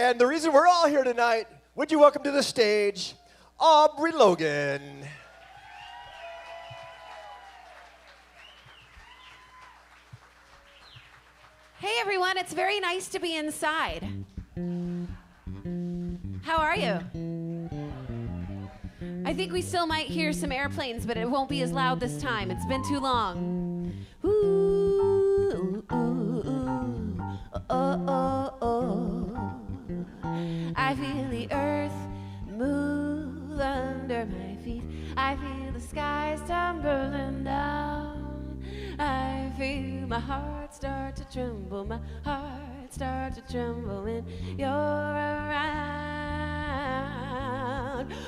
And the reason we're all here tonight, would you welcome to the stage, Aubrey Logan. Hey everyone, it's very nice to be inside. How are you? I think we still might hear some airplanes, but it won't be as loud this time. It's been too long. Ooh, ooh, ooh, oh, oh, oh. I feel the earth move under my feet. I feel the skies tumbling down. I feel my heart start to tremble. My heart start to tremble when you're around.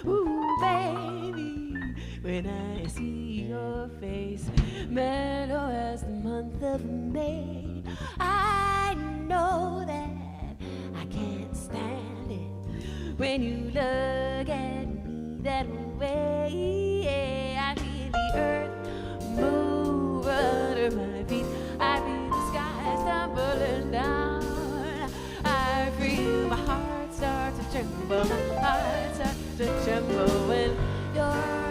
Ooh, baby, when I see your face, mellow as the month of May, I know that I can't stand it when you look at me that way. I feel the earth move under my feet. I feel the skies tumbling down. I feel my heart start to tremble. My heart starts to tremble when you're around.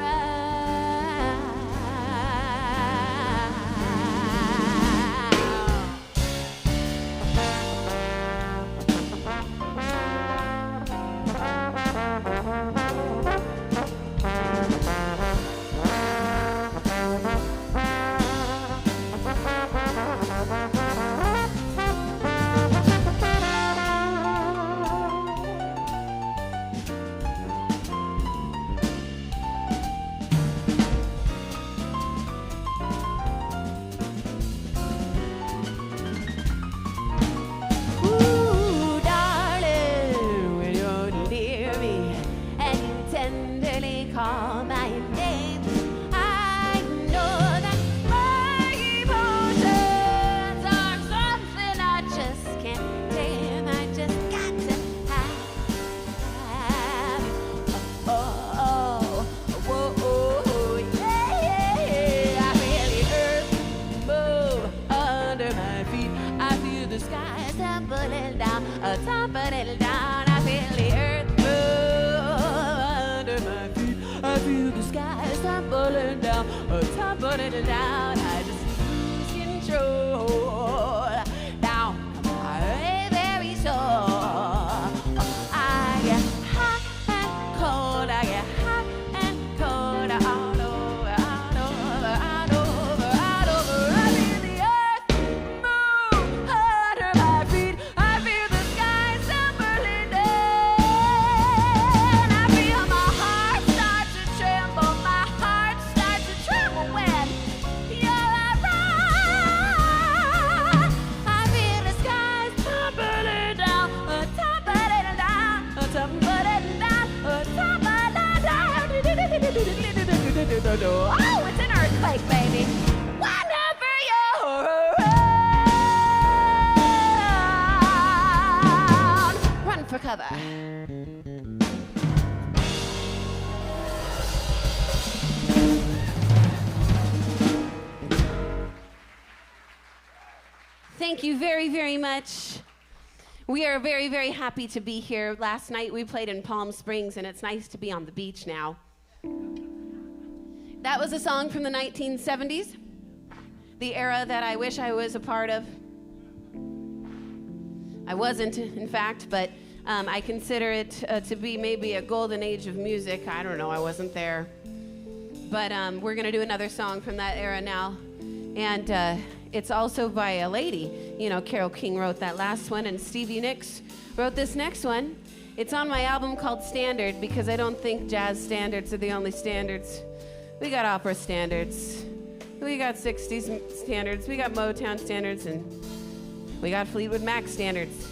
Down, I just lose control. Down my very soul. I get hot and cold. I get hot and cold. All over, all over, all over, all over. I feel the earth move under my feet. I feel the sky tumbling down. I feel my heart start to tremble. My heart starts to tremble when oh, it's an earthquake, baby. Whenever you're around, run for cover. Thank you very, very much. We are very, very happy to be here. Last night we played in Palm Springs, and it's nice to be on the beach now. That was a song from the 1970s, the era that I wish I was a part of. I wasn't, in fact, but I consider it to be maybe a golden age of music. I don't know, I wasn't there. But we're going to do another song from that era now. And it's also by a lady. You know, Carole King wrote that last one, and Stevie Nicks wrote this next one. It's on my album called Standard, because I don't think jazz standards are the only standards. We got opera standards, we got 60s standards, we got Motown standards, and we got Fleetwood Mac standards.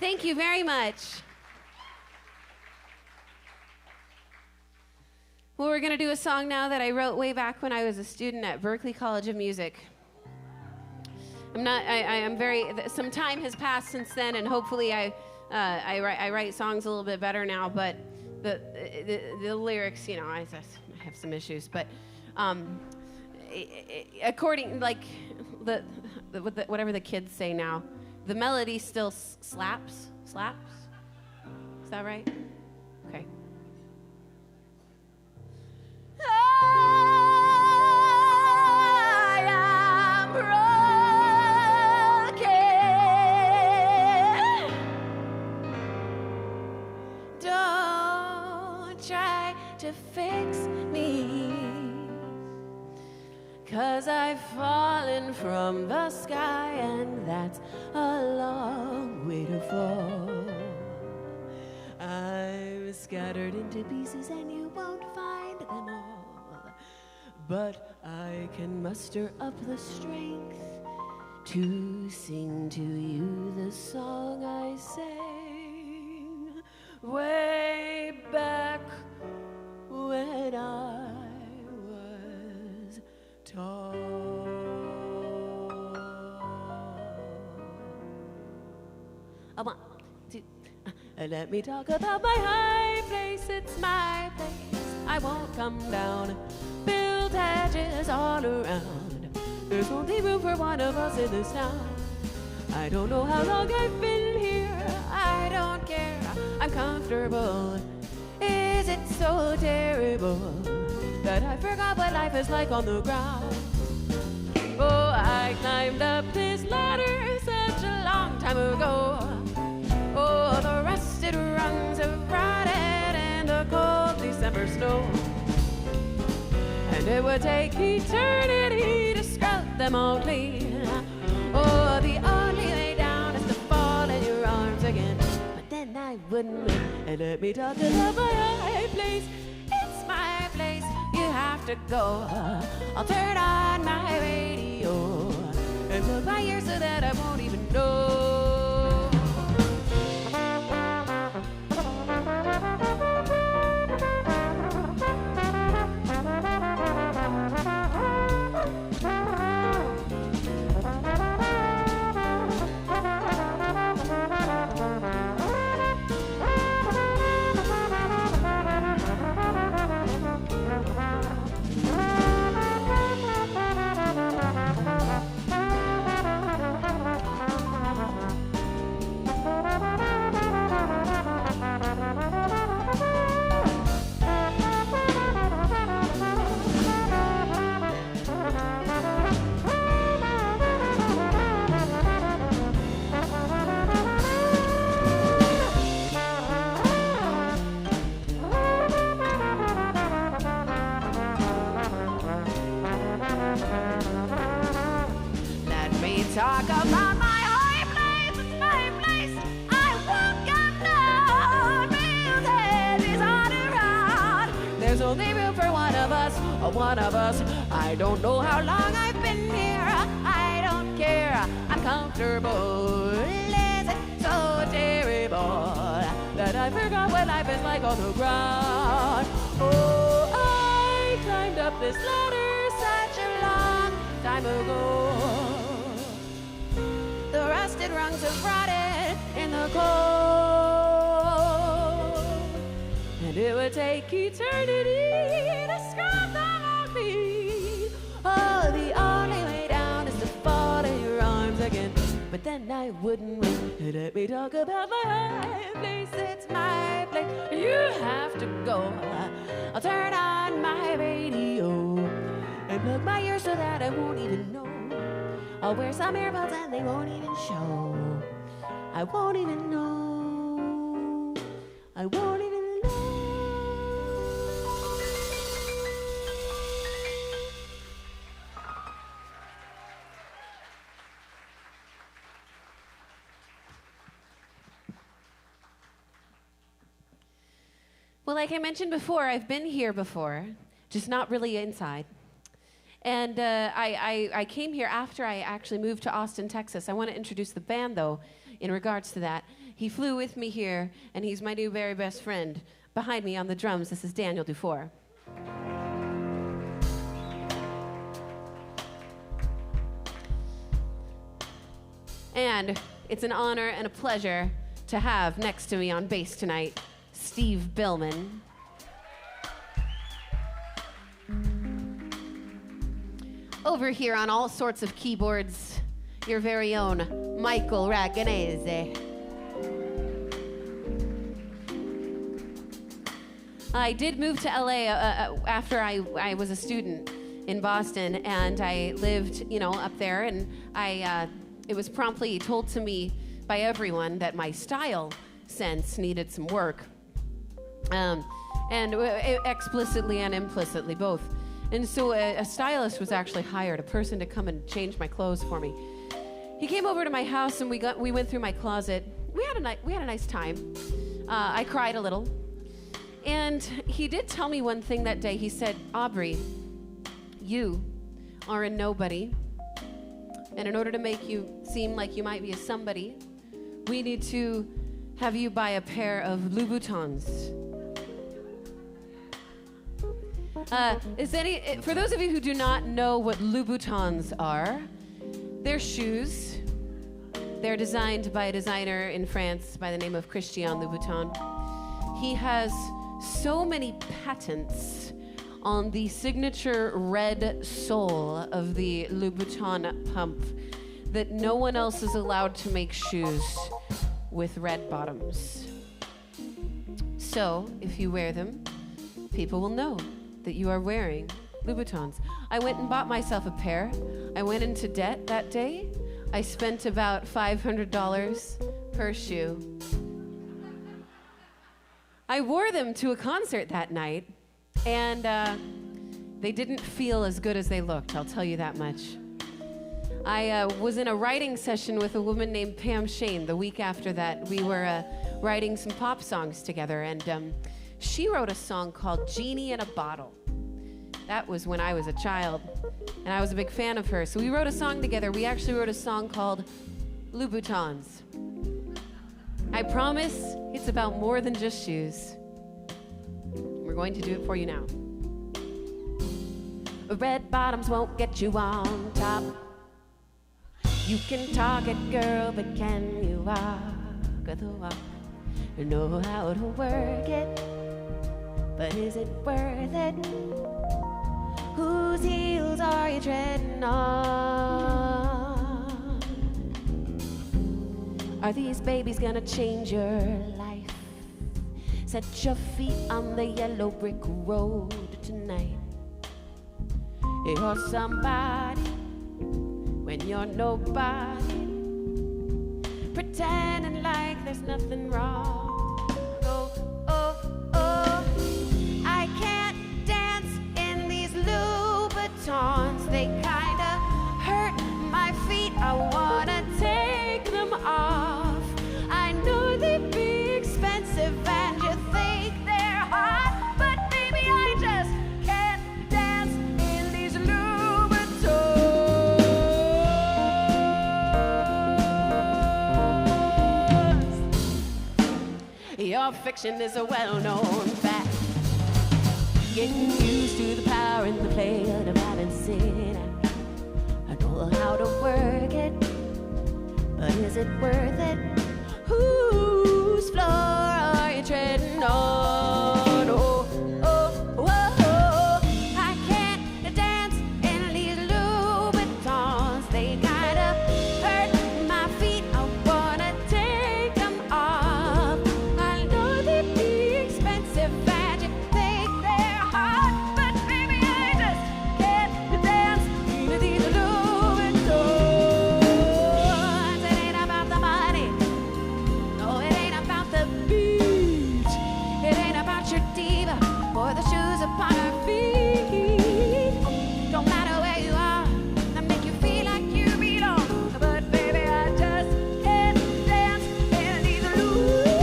Thank you very much. Well, we're going to do a song now that I wrote way back when I was a student at Berklee College of Music. I'm very, some time has passed since then, and hopefully I write songs a little bit better now, but the lyrics, you know, I have some issues, but according, like, whatever the kids say now, the melody still slaps? Is that right? Okay. I am broken. Don't try to fix me, 'cause I've fallen from the sky, and that's a long way to fall. I'm scattered into pieces and you won't find them all, but I can muster up the strength to sing to you the song I sang way back when I was tall. One, two, let me talk about my high place. It's my place. I won't come down. Build hedges all around. There's only room for one of us in this town. I don't know how long I've been here. I don't care. I'm comfortable. Is it so terrible that I forgot what life is like on the ground? Oh, I climbed up this ladder such a long time ago. Oh, the rusted rungs have rotted in the cold December snow, and it would take eternity to scrub them all clean. Oh, the only way down is to fall in your arms again, but then I wouldn't win. And let me talk about my high place. It's my place. You have to go. I'll turn on my radio and plug my ears so that I won't even know. Talk about my high place, it's my place. I won't come down. Build hedges all around. There's only room for one of us, one of us. I don't know how long I've been here. I don't care. I'm comfortable. Is it so terrible that I forgot what life is like on the ground? Oh, I climbed up this ladder such a long time ago. The rusted rungs have rotted in the cold, and it would take eternity to scrub them all clean. Oh, the only way down is to fall in your arms again, but then I wouldn't win. Let me talk about my high place. It's my place. You have to go. I'll turn on my radio and plug my ears so that I won't even know. I'll wear some earbuds and they won't even show. I won't even know. I won't even know. Well, like I mentioned before, I've been here before, just not really inside. And I came here after I actually moved to Austin, Texas. I want to introduce the band, though. in regards to that. He flew with me here, and he's my new very best friend. Behind me on the drums, this is Daniel Dufour. And it's an honor and a pleasure to have next to me on bass tonight, Steve Billman. Over here on all sorts of keyboards, your very own Michael Ragonese. I did move to LA after I was a student in Boston, and I lived, up there, and it was promptly told to me by everyone that my style sense needed some work, and explicitly and implicitly both. And so a stylist was actually hired, a person to come and change my clothes for me. He came over to my house, and we went through my closet. We had a nice time. I cried a little. And he did tell me one thing that day. He said, Aubrey, you are a nobody. And in order to make you seem like you might be a somebody, we need to have you buy a pair of Louboutins. For those of you who do not know what Louboutins are, they're shoes. They're designed by a designer in France by the name of Christian Louboutin. He has so many patents on the signature red sole of the Louboutin pump that no one else is allowed to make shoes with red bottoms. So, if you wear them, people will know that you are wearing Louboutins. I went and bought myself a pair. I went into debt that day. I spent about $500 per shoe. I wore them to a concert that night, and they didn't feel as good as they looked, I'll tell you that much. I was in a writing session with a woman named Pam Shane the week after that. We were writing some pop songs together, and she wrote a song called Genie in a Bottle. That was when I was a child, and I was a big fan of her. So we wrote a song together. We actually wrote a song called Louboutins. I promise it's about more than just shoes. We're going to do it for you now. Red bottoms won't get you on top. You can talk it, girl, but can you walk the walk? You know how to work it, but is it worth it? Whose heels are you treading on? Are these babies gonna change your life? Set your feet on the yellow brick road tonight. You're somebody when you're nobody, pretending like there's nothing wrong. Oh, oh, oh, I can't dance in these Louboutins. They kinda hurt my feet. I wanna take them off. I know they'd be expensive and you think they're hot, but baby, I just can't dance in these Louboutins. Your fiction is a well-known fact. Getting used to the power and the play of the balancing act. I know how to work it, but is it worth it? Whose floor are you treading on? Oh, oh, oh, oh. I can't dance in these Louboutins. They kinda hurt my feet. I wanna take them off. I know they'd be expensive and you think they're hot, but baby, I just can't dance in these Louboutins. It ain't about the money. No, it ain't about the beat. It ain't about your diva or the shoes upon her feet. Don't matter where you are, I make you feel like you belong. But baby, I just can't dance in these Louboutins.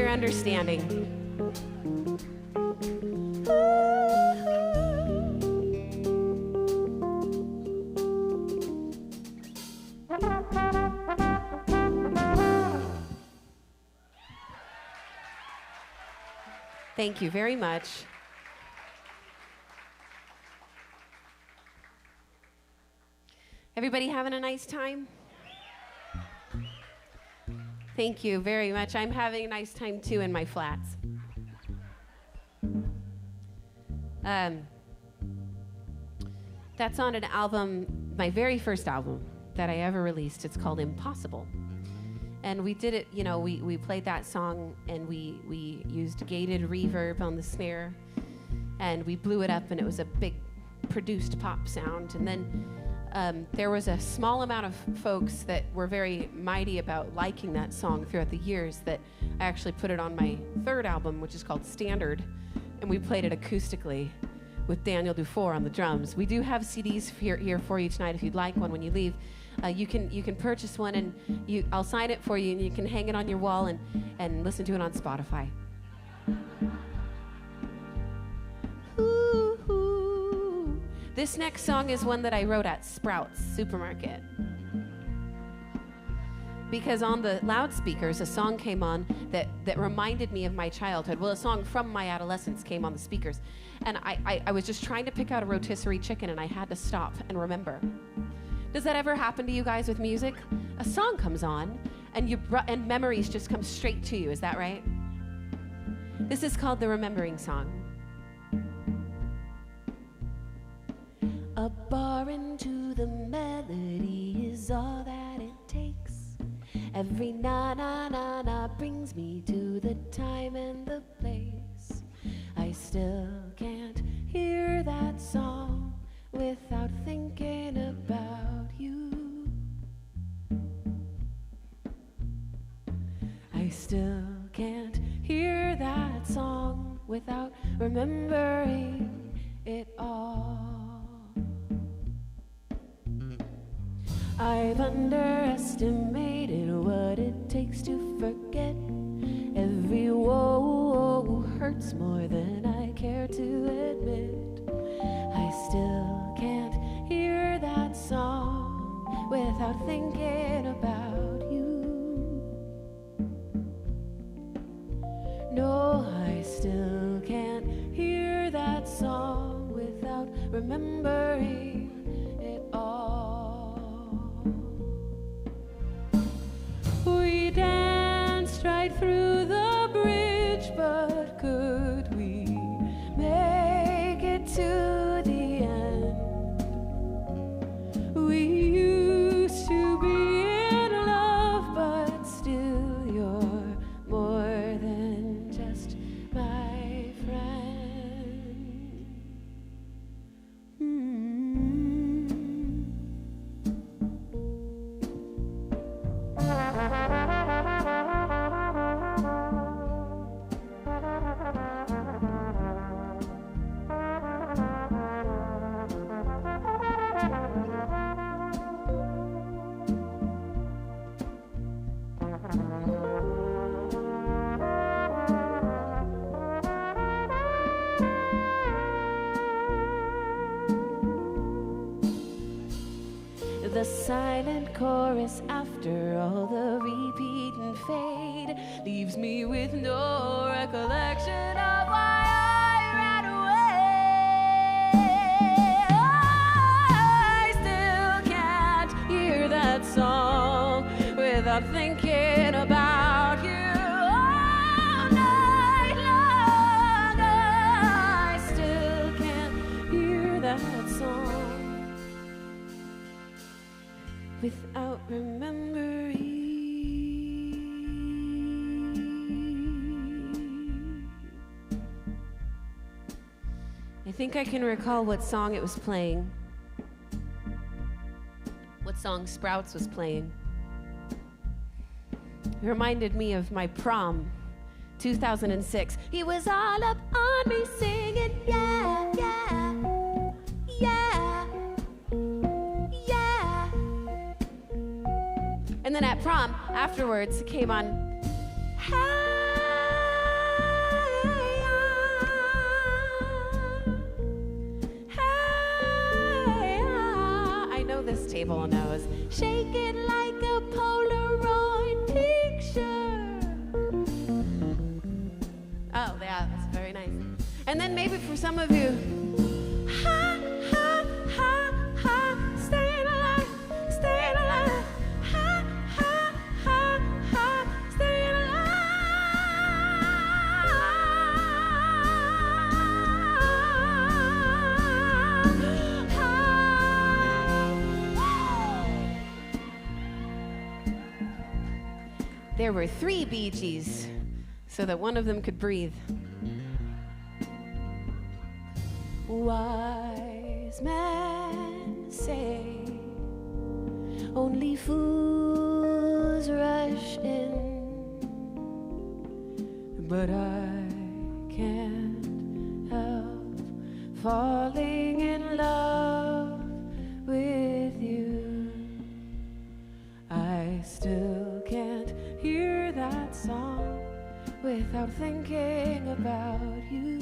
your understanding. Thank you very much. Everybody having a nice time? Thank you very much. I'm having a nice time too in my flats. That's on an album, my very first album that I ever released. It's called Impossible. And we did it, you know, we played that song and we used gated reverb on the snare and we blew it up and it was a big produced pop sound. And then there was a small amount of folks that were very mighty about liking that song throughout the years that I actually put it on my third album, which is called Standard, and we played it acoustically with Daniel Dufour on the drums. We do have CDs here for you tonight if you'd like one when you leave. You can purchase one and I'll sign it for you and you can hang it on your wall and listen to it on Spotify. Ooh. This next song is one that I wrote at Sprouts Supermarket. Because on the loudspeakers, a song came on that reminded me of my childhood. Well, a song from my adolescence came on the speakers. And I was just trying to pick out a rotisserie chicken and I had to stop and remember. Does that ever happen to you guys with music? A song comes on and memories just come straight to you, is that right? This is called the Remembering Song. A bar into the melody is all that it takes. Every na-na-na-na brings me to the time and the place. I still can't hear that song without thinking about you. I still can't hear that song without remembering it all. I've underestimated what it takes to forget. Every woe hurts more than I care to admit. I still can't hear that song without thinking about you. No, I still can't hear that song without remembering it all. We danced right through the bridge, but could we make it to the end? We used to be in love, but still you're more than just my friend. The silent chorus after all the repeat and fade leaves me with no recollection of why I ran away. I still can't hear that song without thinking about you all night long. I still can't hear that song without remembering. I think I can recall what song it was playing. What song Sprouts was playing. It reminded me of my prom, 2006. He was all up on me singing, yeah, yeah, yeah. And then at prom, afterwards, came on, how table knows. Shake it like a Polaroid picture. Oh, yeah, that's very nice. And then maybe for some of you, ha, ha, ha, ha, staying alive, staying alive. Ha, ha, ha, ha, staying alive. There were 3 Bee Gees, so that one of them could breathe. Wise men say only fools rush in, but I can't help falling in love with you. I still can't hear that song without thinking about you.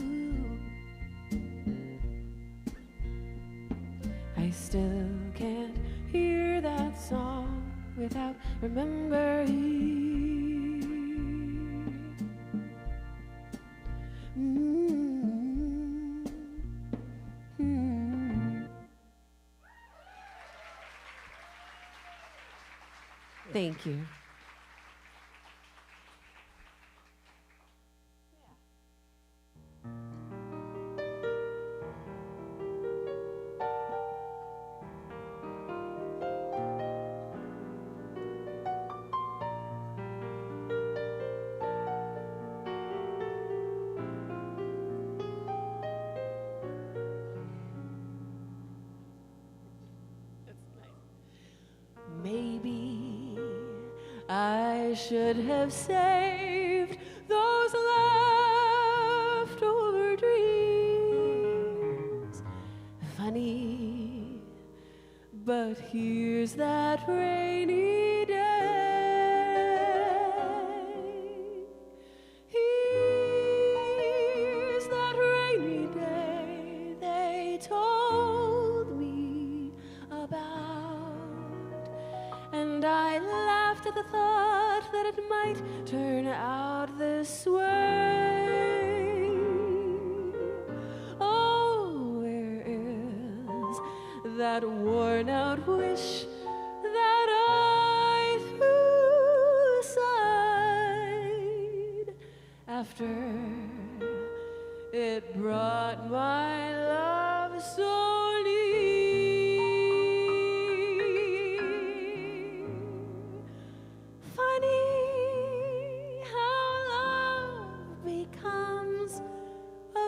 I still can't hear that song without remembering. Thank you. Maybe I should have saved those leftover dreams. Funny, but here's that rainy day. Here's that rainy day they told me about. And I laughed at the thought that it might turn out this way. Oh, where is that worn out wish that I threw aside after it brought my love so near?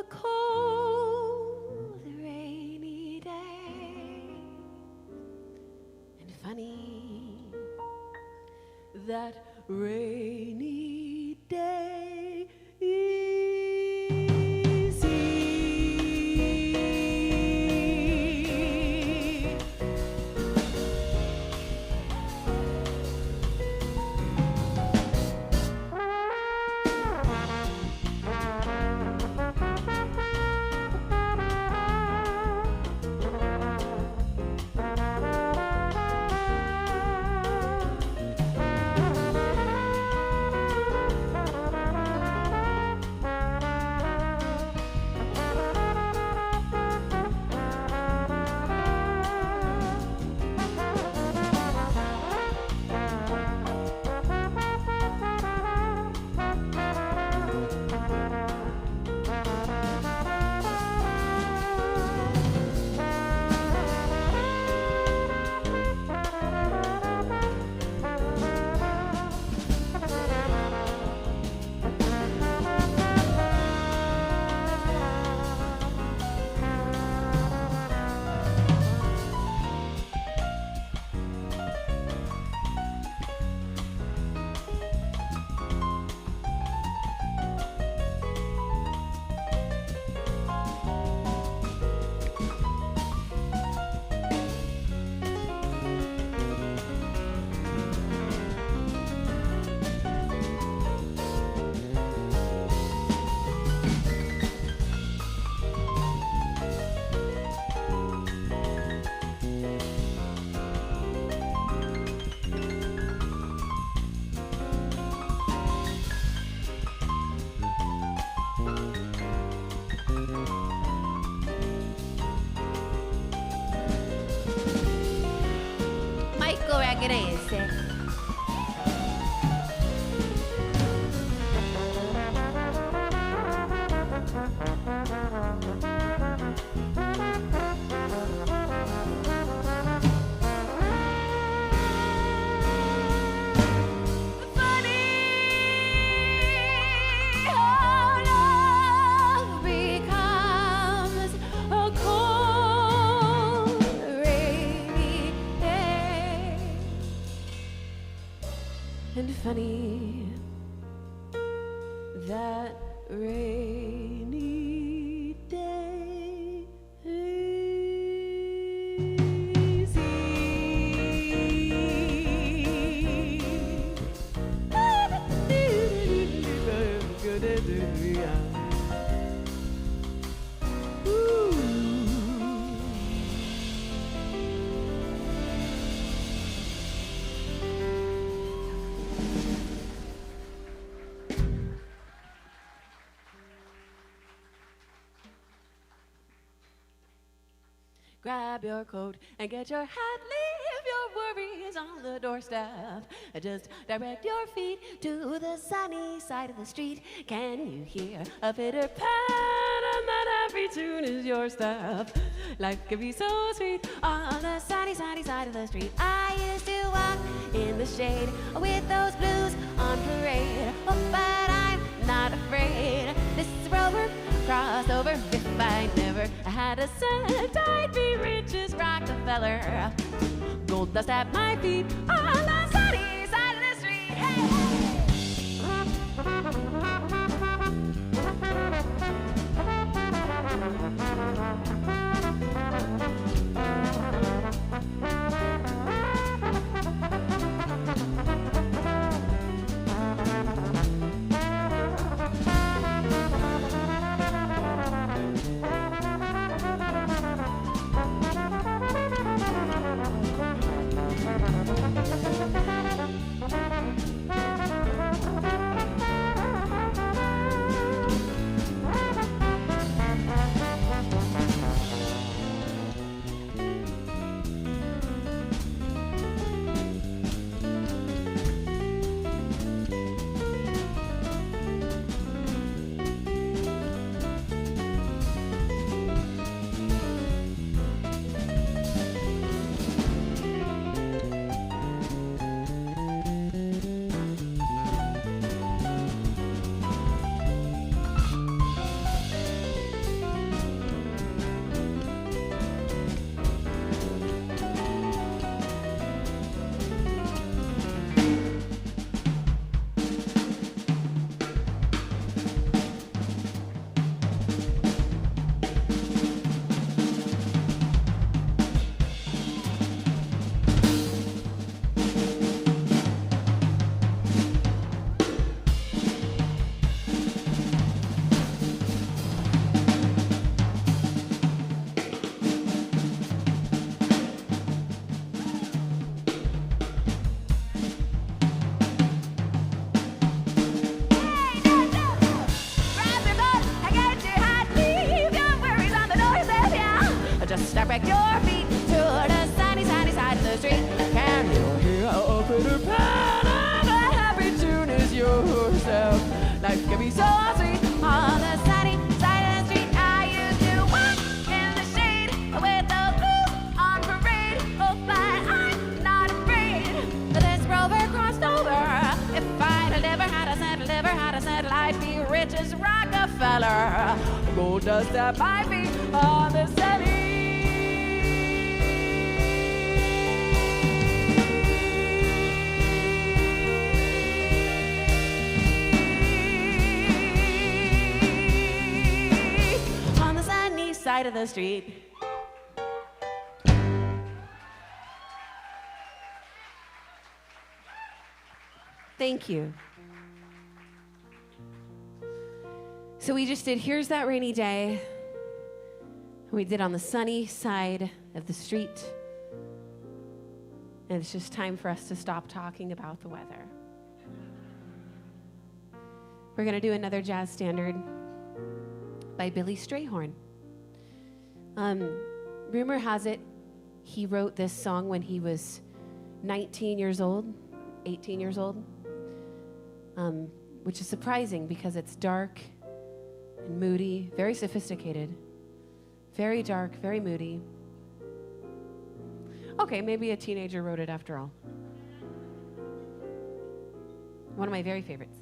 Cold, rainy day, and funny that rainy day is here. Ragonese. And funny that rainy day is easy. Grab your coat and get your hat, leave your worries on the doorstep. Just direct your feet to the sunny side of the street. Can you hear a pitter pat and that happy tune is your stuff? Life can be so sweet on the sunny side of the street. I used to walk in the shade with those blues on parade, oh, but I'm not afraid. This rover crossed over. If I never had a cent, I'd be rich as Rockefeller. Gold dust at my feet on the sunny side of the street. Hey, direct your feet to the sunny side of the street. Can you hear a pitter pat and a happy tune is yourself? Life can be so sweet on the sunny side of the street. I used to walk in the shade with the blue on parade. Oh, but I'm not afraid. This rover crossed over. If I'd never had a cent, I'd be rich as Rockefeller. Gold dust at my feet on the sunny. Side of the street. Thank you. So we just did Here's That Rainy Day. We did On the Sunny Side of the Street. And it's just time for us to stop talking about the weather. We're going to do another jazz standard by Billy Strayhorn. Rumor has it he wrote this song when he was 19 years old, 18 years old, which is surprising because it's dark and moody, very sophisticated, very dark, very moody. Okay, maybe a teenager wrote it after all. One of my very favorites.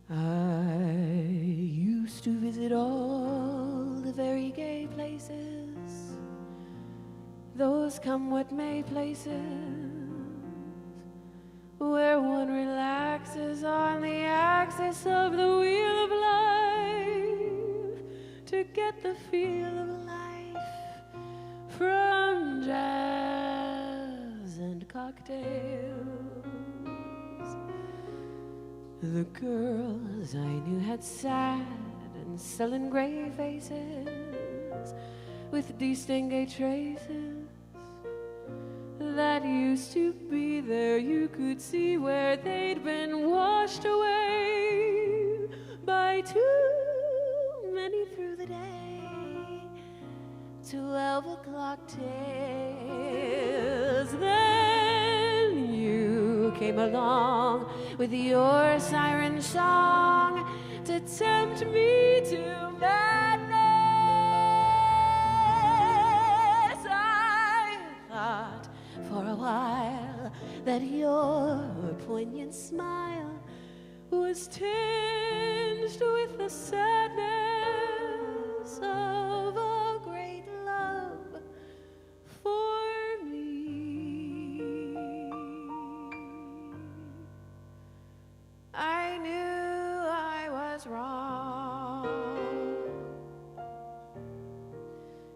I used to visit all the very gay places, those come what may places, where one relaxes on the axis of the wheel of life to get the feel of life from jazz and cocktails. The girls I knew had sad and sullen gray faces with distinguished traces that used to be there. You could see where they'd been washed away by too many through the day. 12 o'clock tales. Then you came along with your siren song to tempt me to madness. I thought for a while that your poignant smile was tinged with the sadness of a great love for me. I knew I was wrong.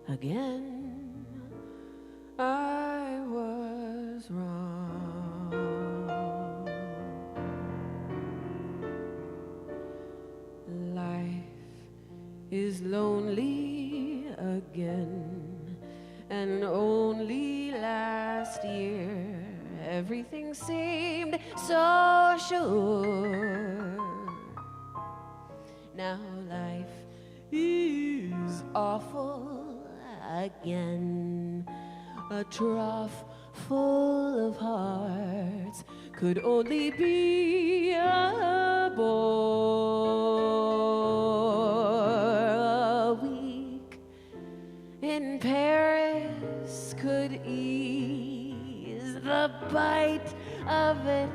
Again, I was wrong. Life is lonely again, and only last year everything seemed so sure. Now life is awful again. A trough full of hearts could only be a bore. A week in Paris could ease the bite of it.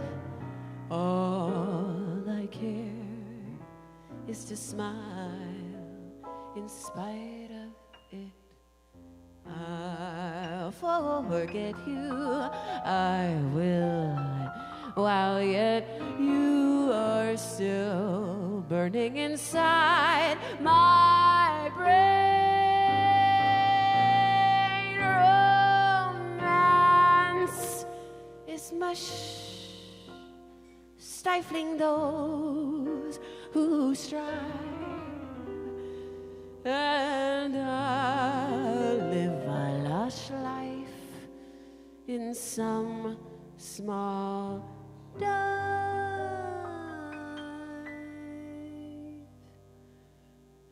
All I care is to smile in spite of it. I'll forget you, I will, while yet you are still burning inside my brain. Romance is mush, stifling those who strive, and I'll live a lush life in some small dive,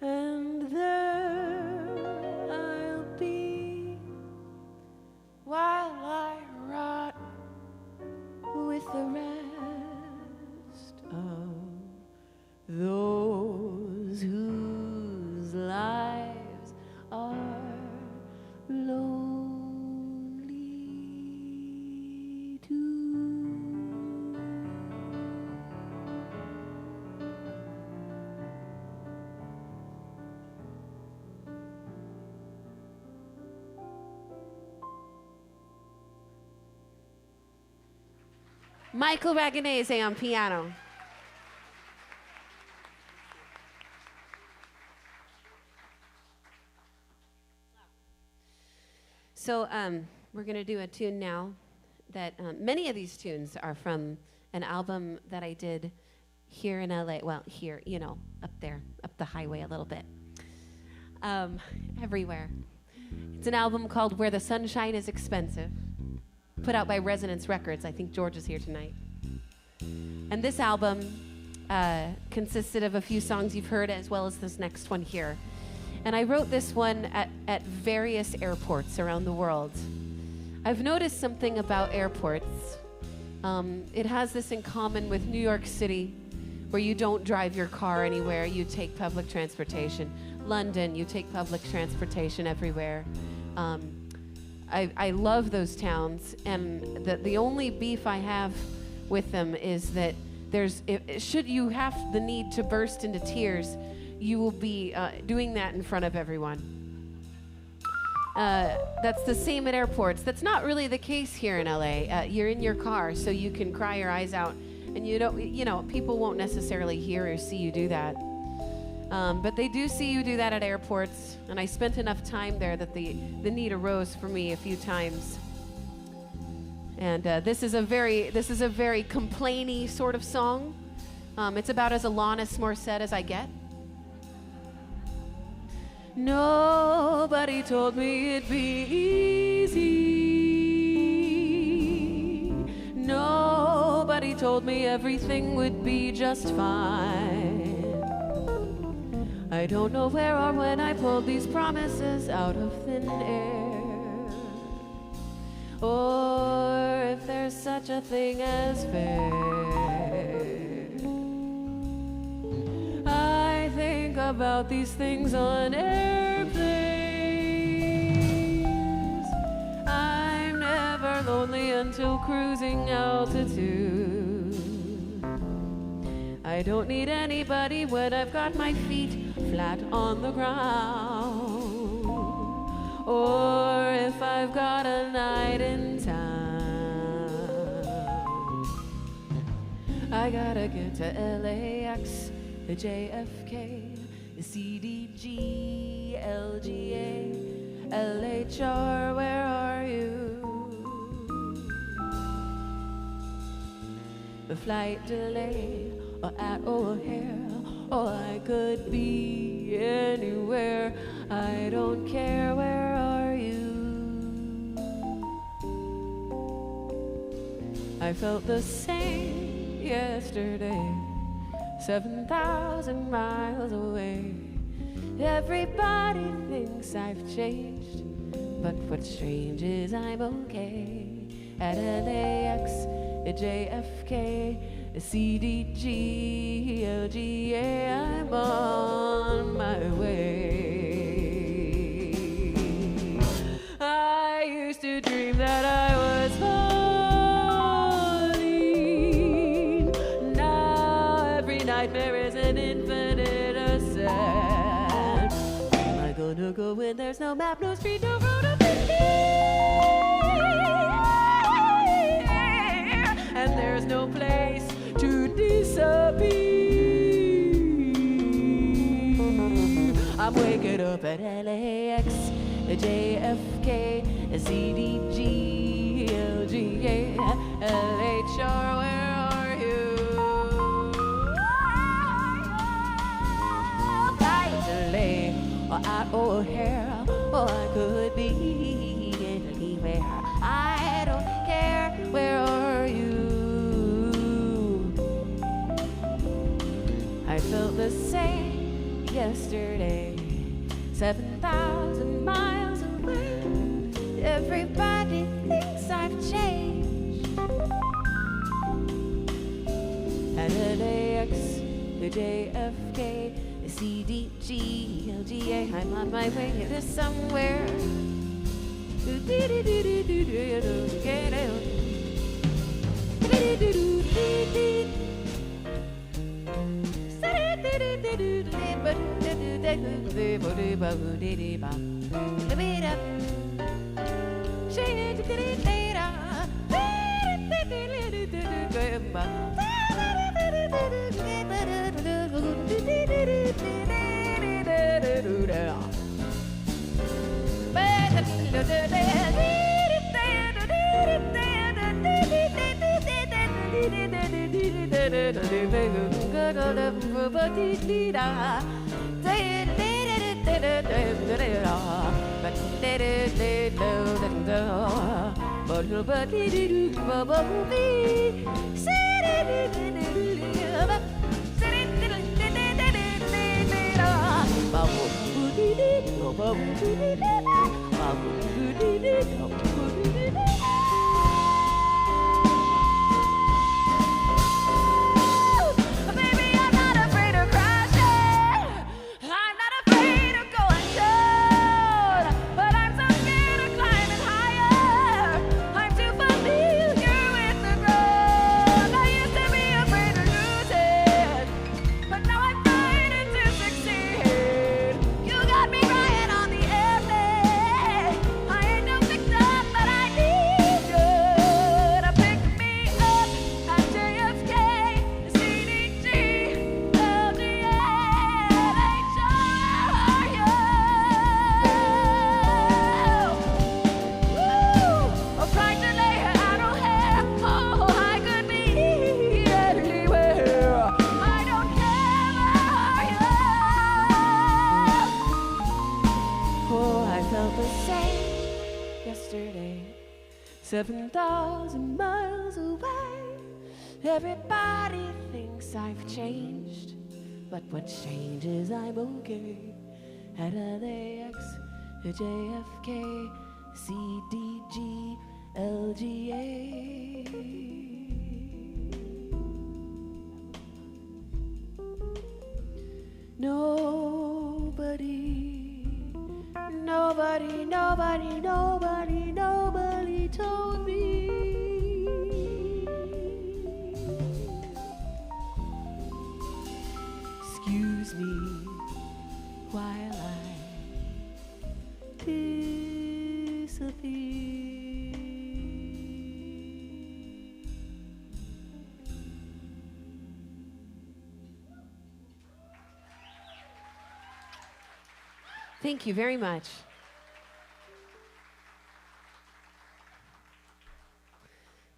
and there I'll be while I rot with the rest of those whose lives are lonely too. Michael Ragonese on piano. So we're going to do a tune now that many of these tunes are from an album that I did here in LA. Well, here, you know, up there, up the highway a little bit. Everywhere. It's an album called Where the Sunshine is Expensive, put out by Resonance Records. I think George is here tonight. And this album consisted of a few songs you've heard, as well as this next one here. And I wrote this one at various airports around the world. I've noticed something about airports. It has this in common with New York City, where you don't drive your car anywhere, you take public transportation. London, you take public transportation everywhere. I love those towns, and the only beef I have with them is that should you have the need to burst into tears, you will be doing that in front of everyone. That's the same at airports. That's not really the case here in LA. You're in your car, so you can cry your eyes out, and people won't necessarily hear or see you do that. But they do see you do that at airports, and I spent enough time there that the need arose for me a few times. And this is a very complainy sort of song. It's about as Alanis Morissette as I get. Nobody told me it'd be easy. Nobody told me everything would be just fine. I don't know where or when I pulled these promises out of thin air, or if there's such a thing as fair. I think about these things on airplanes. I'm never lonely until cruising altitude. I don't need anybody when I've got my feet flat on the ground, or if I've got a night in town. I gotta get to LAX, the JFK, the CDG, LGA, LHR, where are you? The flight delay, or at O'Hare, or I could be anywhere. I don't care, where are you? I felt the same yesterday, 7,000 miles away. Everybody thinks I've changed, but what's strange is I'm okay. At LAX, at JFK, CDG, LGA, I'm on my way. I used to dream that I was falling. Now every nightmare is an infinite ascent. Where am I gonna go when there's no map, no street, no road to be? And there's no place to disappear. I'm waking up at LAX, JFK, CDG, LGA, LHR, where are you? Flight delay, or at O'Hare, or I could be anywhere. I don't care, where are you? I felt the same yesterday, 7,000 miles away. Everybody thinks I've changed. At LAX, the JFK, the CDG, LGA, I'm on my way to somewhere. 7,000 miles away. Everybody thinks I've changed, but what's changed is I'm okay. At LAX, JFK, CDG, LGA. Nobody told me. Excuse me while I disappear. Thank you very much.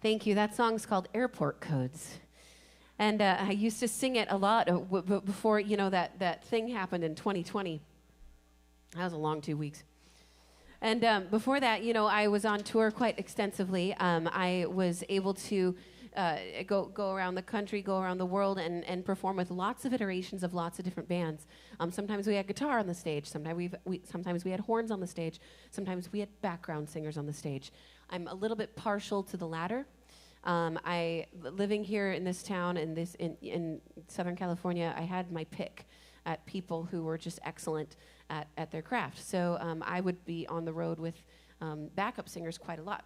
Thank you. That song's called Airport Codes. And I used to sing it a lot before, you know, that thing happened in 2020. That was a long 2 weeks. And before that, you know, I was on tour quite extensively. I was able to go around the country, go around the world, and perform with lots of iterations of lots of different bands. Sometimes we had guitar on the stage. Sometimes we had horns on the stage. Sometimes we had background singers on the stage. I'm a little bit partial to the latter. Living here in this town, in Southern California, I had my pick at people who were just excellent at their craft. So I would be on the road with backup singers quite a lot.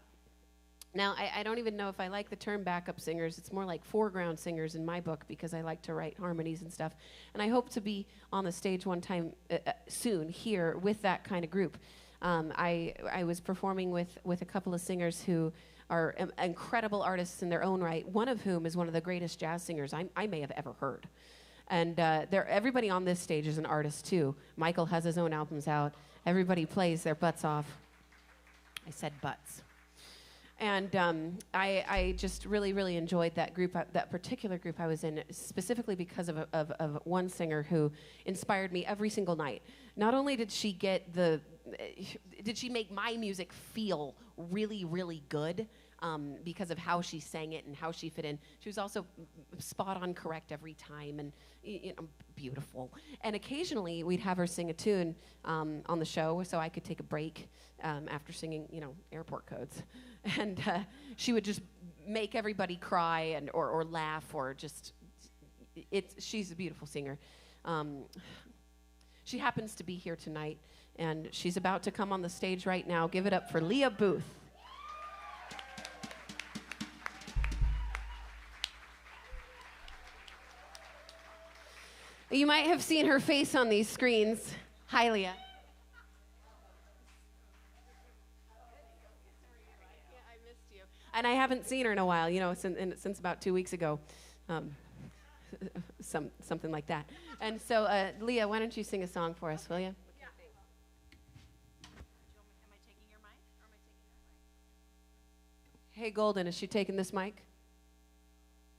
Now, I don't even know if I like the term backup singers. It's more like foreground singers in my book, because I like to write harmonies and stuff. And I hope to be on the stage one time soon here with that kind of group. I was performing with a couple of singers who are incredible artists in their own right, one of whom is one of the greatest jazz singers I may have ever heard. And everybody on this stage is an artist too. Michael has his own albums out. Everybody plays their butts off. I said butts. And I just really enjoyed that group, that particular group I was in, specifically because of one singer who inspired me every single night. Not only did she make my music feel really good, because of how she sang it and how she fit in. She was also spot on correct every time, and beautiful. And occasionally we'd have her sing a tune on the show, so I could take a break after singing, Airport Codes. And she would just make everybody cry or laugh, or just, she's a beautiful singer. She happens to be here tonight, and she's about to come on the stage right now. Give it up for Leah Booth. You might have seen her face on these screens. Hi, Leah. I missed you. And I haven't seen her in a while, since about 2 weeks ago. Something like that. And so, Leah, why don't you sing a song for us, will you? Yeah. Am I taking your mic, or am I taking that mic? Hey, Golden, is she taking this mic?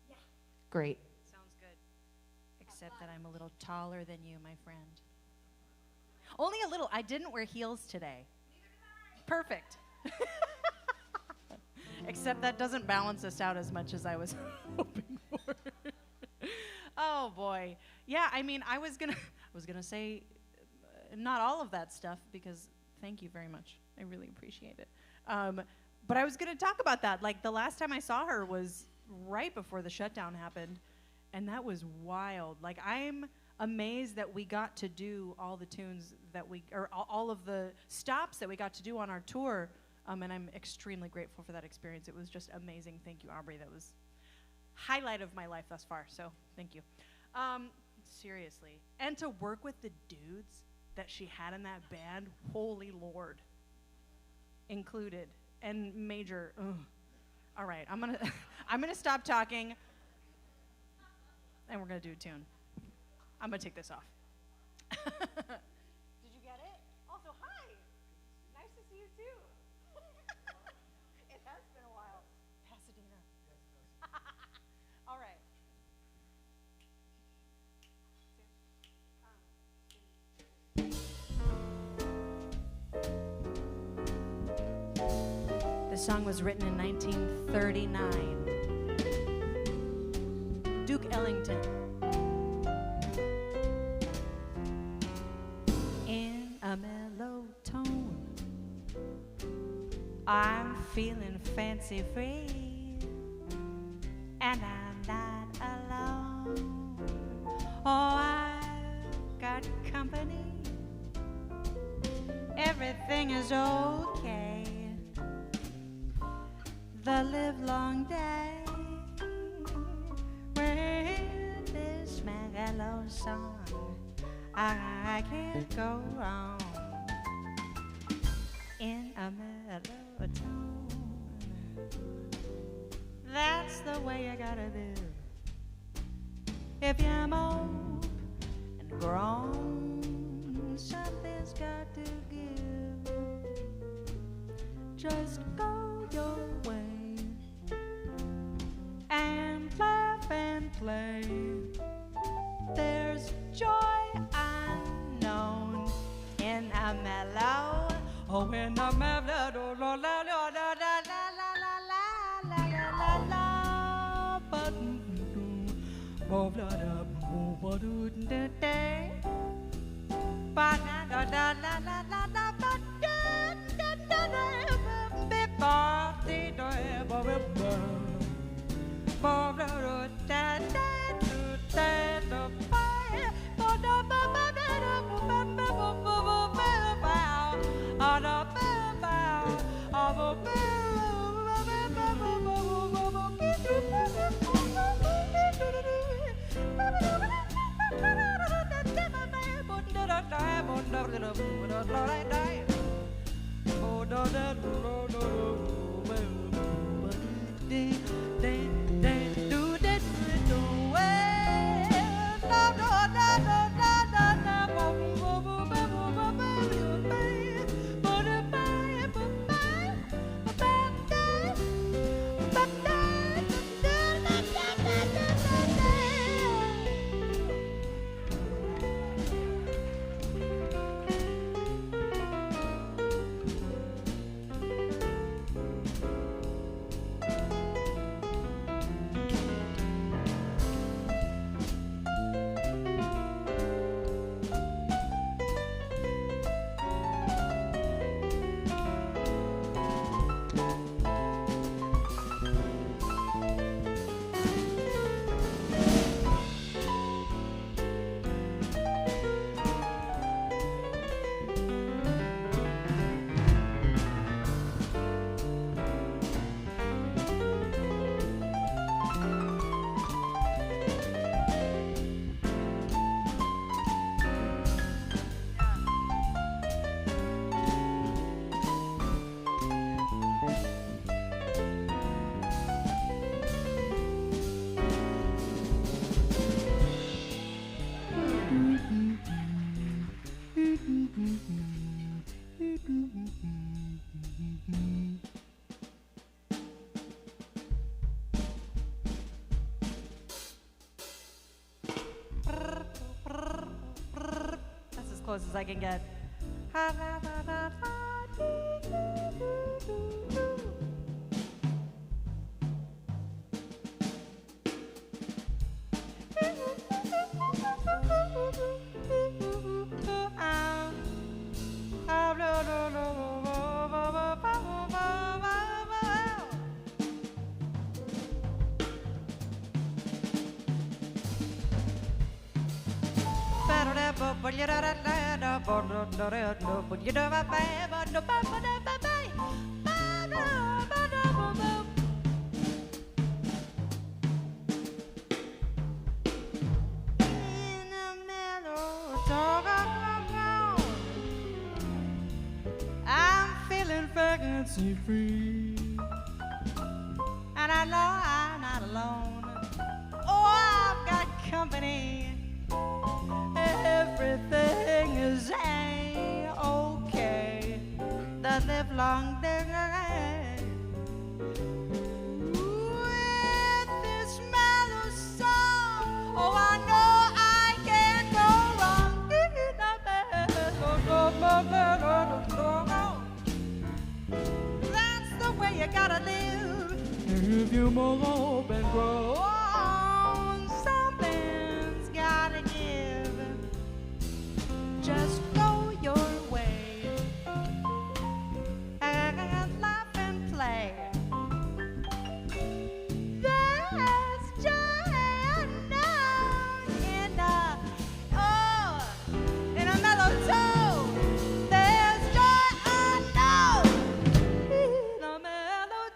Yeah. Great. Except that I'm a little taller than you, my friend. Only a little. I didn't wear heels today. Neither did I. Perfect. Except that doesn't balance us out as much as I was hoping for. Oh boy. Yeah, I mean, I was gonna say not all of that stuff, because thank you very much. I really appreciate it. But I was gonna talk about that. Like, the last time I saw her was right before the shutdown happened. And that was wild. Like, I'm amazed that we got to do all the tunes or all of the stops that we got to do on our tour. And I'm extremely grateful for that experience. It was just amazing. Thank you, Aubrey. That was highlight of my life thus far. So thank you. Seriously. And to work with the dudes that she had in that band, holy Lord, included, and major. Ugh. All right, I'm gonna stop talking. And we're going to do a tune. I'm going to take this off. Did you get it? Also, hi. Nice to see you, too. It has been a while. Pasadena. All right. This song was written in 1939. Duke Ellington. In a mellow tone, I'm feeling fancy free, and I'm not alone. Oh, I've got company. Everything is okay. The livelong day with this mellow song, I can't go wrong. In a mellow tone, that's the way you gotta live. If you're old and grown, something's got to give. Just go your way and laugh and play. There's joy unknown in a mellow. Oh, in a mellow, la la la la la la la la la la la. But oh, la la, oh, but do da da. But la la la la la la la. But da da da da. Before the day, but da da da da da da. That's as close as I can get. I'm feeling fancy free, and I know I'm not alone. Oh, I've got company. Everything is A-okay. The livelong day with this mellow song. Oh, I know I can't go wrong. That's the way you got. just go your way and laugh and play. There's joy unknown in a mellow tone. There's joy unknown in a mellow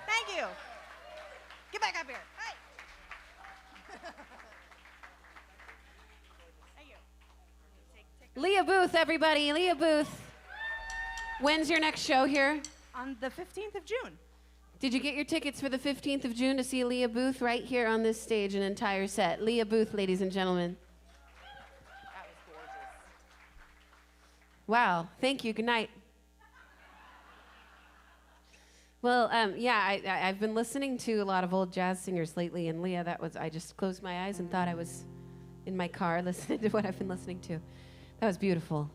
Thank you. Get back up here. Hey. Thank you. Leah Booth, everybody. Leah Booth. When's your next show here? On the 15th of June. Did you get your tickets for the 15th of June to see Leah Booth right here on this stage, an entire set? Leah Booth, ladies and gentlemen. That was gorgeous. Wow. Thank you. Good night. Well, yeah, I've been listening to a lot of old jazz singers lately, and Leah, I just closed my eyes and thought I was in my car listening to what I've been listening to. That was beautiful.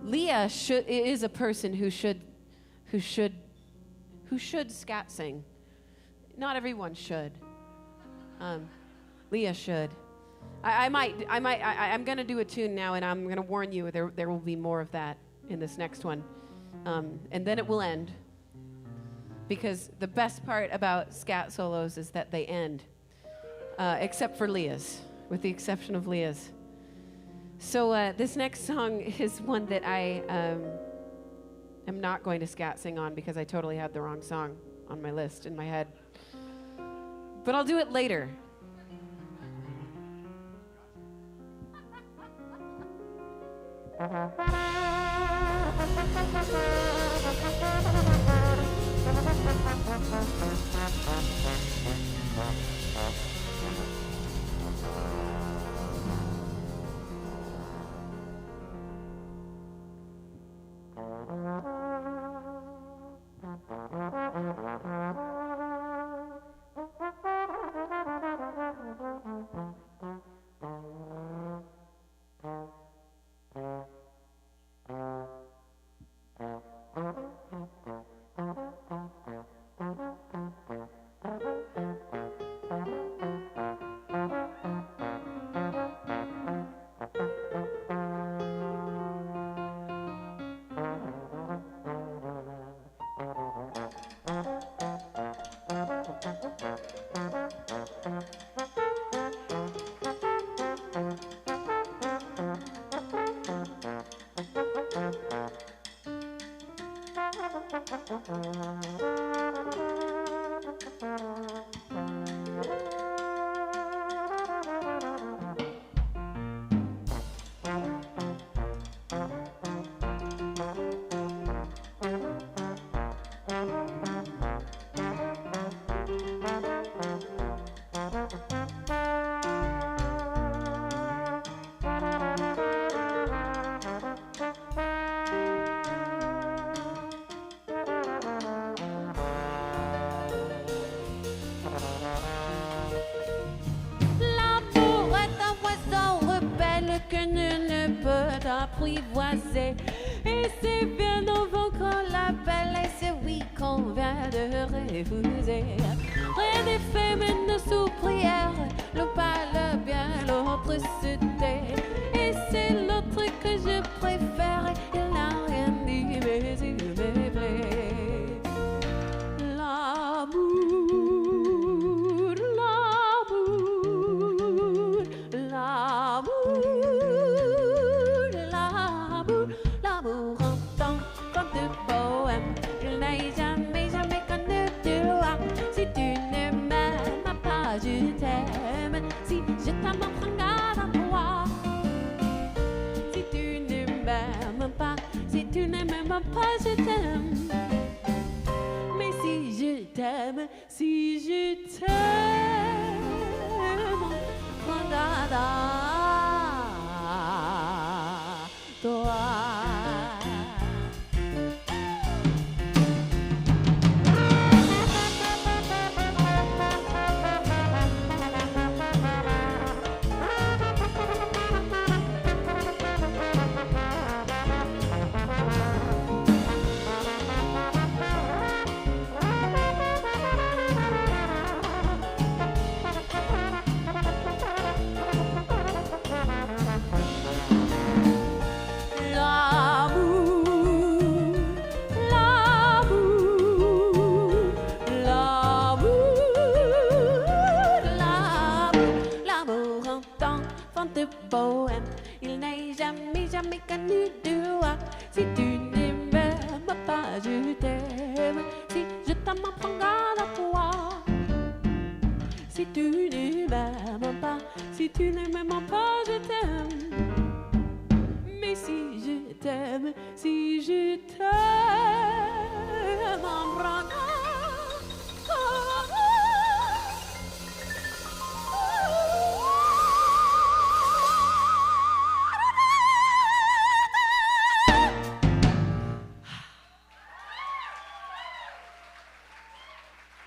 Leah is a person who should scat sing. Not everyone should. Leah should. I'm gonna do a tune now, and I'm gonna warn you there will be more of that in this next one, and then it will end. Because the best part about scat solos is that they end, except for Leah's, with the exception of Leah's. So this next song is one that I am not going to scat sing on because I totally had the wrong song on my list in my head. But I'll do it later. apprivoisé. Et c'est bien nouveau qu'on l'appelle, et c'est oui qu'on vient de refuser. Rien n'est fait, mais nos sous-prières, l'un pas le bien, l'autre se tait. Et c'est l'autre que je préfère, il n'a rien dit, mais il m'est vrai. L'amour, l'amour, l'amour, l'amour, l'amour entend comme de poèmes. Il n'a jamais, jamais connu de loi. Si tu ne m'aimes pas, je t'aime. Si je t'aime, prends garde à toi. Si tu ne m'aimes pas, si tu ne m'aimes pas, je t'aime. Mais si je t'aime, si je t'aime, prends garde à toi. poème. Il n'est jamais, jamais connu de toi. Si tu ne m'aimes pas, je t'aime. Si je t'aime, prends garde à toi. Si tu ne m'aimes pas, si tu ne m'aimes pas, je t'aime. Mais si je t'aime, si je t'aime, prends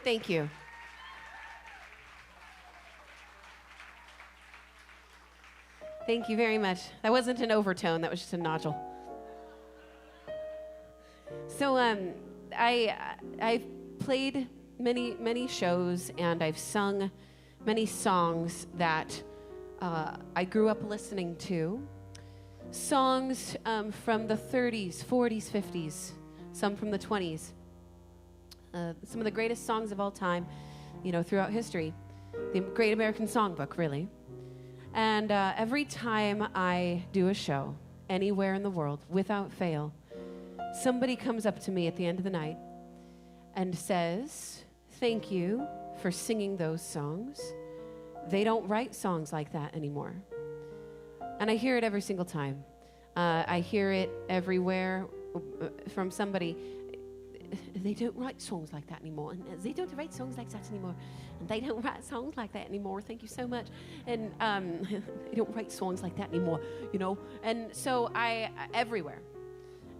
Thank you. Thank you very much. That wasn't an overtone, that was just a nodule. So I've played many shows and I've sung many songs that I grew up listening to. Songs from the 30s, 40s, 50s, some from the 20s. Some of the greatest songs of all time, you know, throughout history. The Great American Songbook, really. And every time I do a show, anywhere in the world, without fail, somebody comes up to me at the end of the night and says, thank you for singing those songs. They don't write songs like that anymore. And I hear it every single time. I hear it everywhere from somebody. They don't write songs like that anymore. And they don't write songs like that anymore. And they don't write songs like that anymore. Thank you so much. And they don't write songs like that anymore, you know. And so everywhere.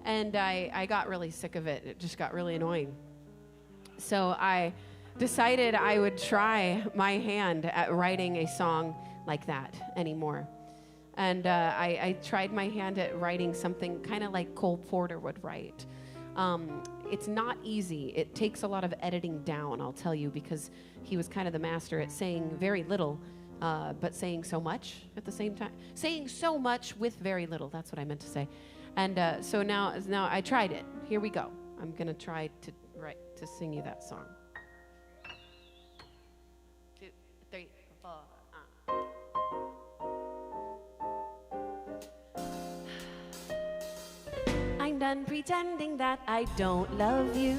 And I got really sick of it. It just got really annoying. So I decided I would try my hand at writing a song like that anymore. And I tried my hand at writing something kind of like Cole Porter would write. It's not easy. It takes a lot of editing down, I'll tell you, because he was kind of the master at saying very little, but saying so much at the same time. Saying so much with very little, that's what I meant to say. And so now I tried it. Here we go. I'm going to try to sing you that song. 2, 3, 4. I'm done pretending that I don't love you,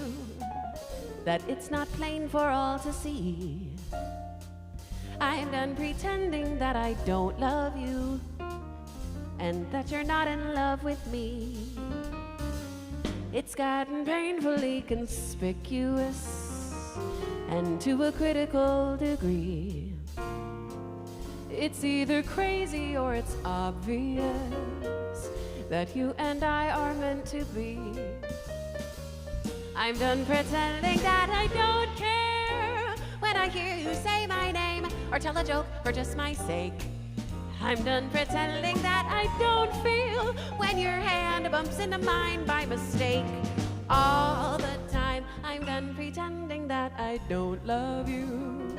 that it's not plain for all to see. I'm done pretending that I don't love you, and that you're not in love with me. It's gotten painfully conspicuous, and to a critical degree. It's either crazy or it's obvious that you and I are meant to be. I'm done pretending that I don't care when I hear you say my name or tell a joke for just my sake. I'm done pretending that I don't feel when your hand bumps into mine by mistake. All the time, I'm done pretending that I don't love you,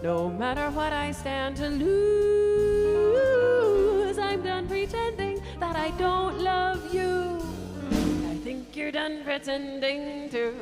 no matter what I stand to lose. I'm done pretending that I don't love you. I think you're done pretending to.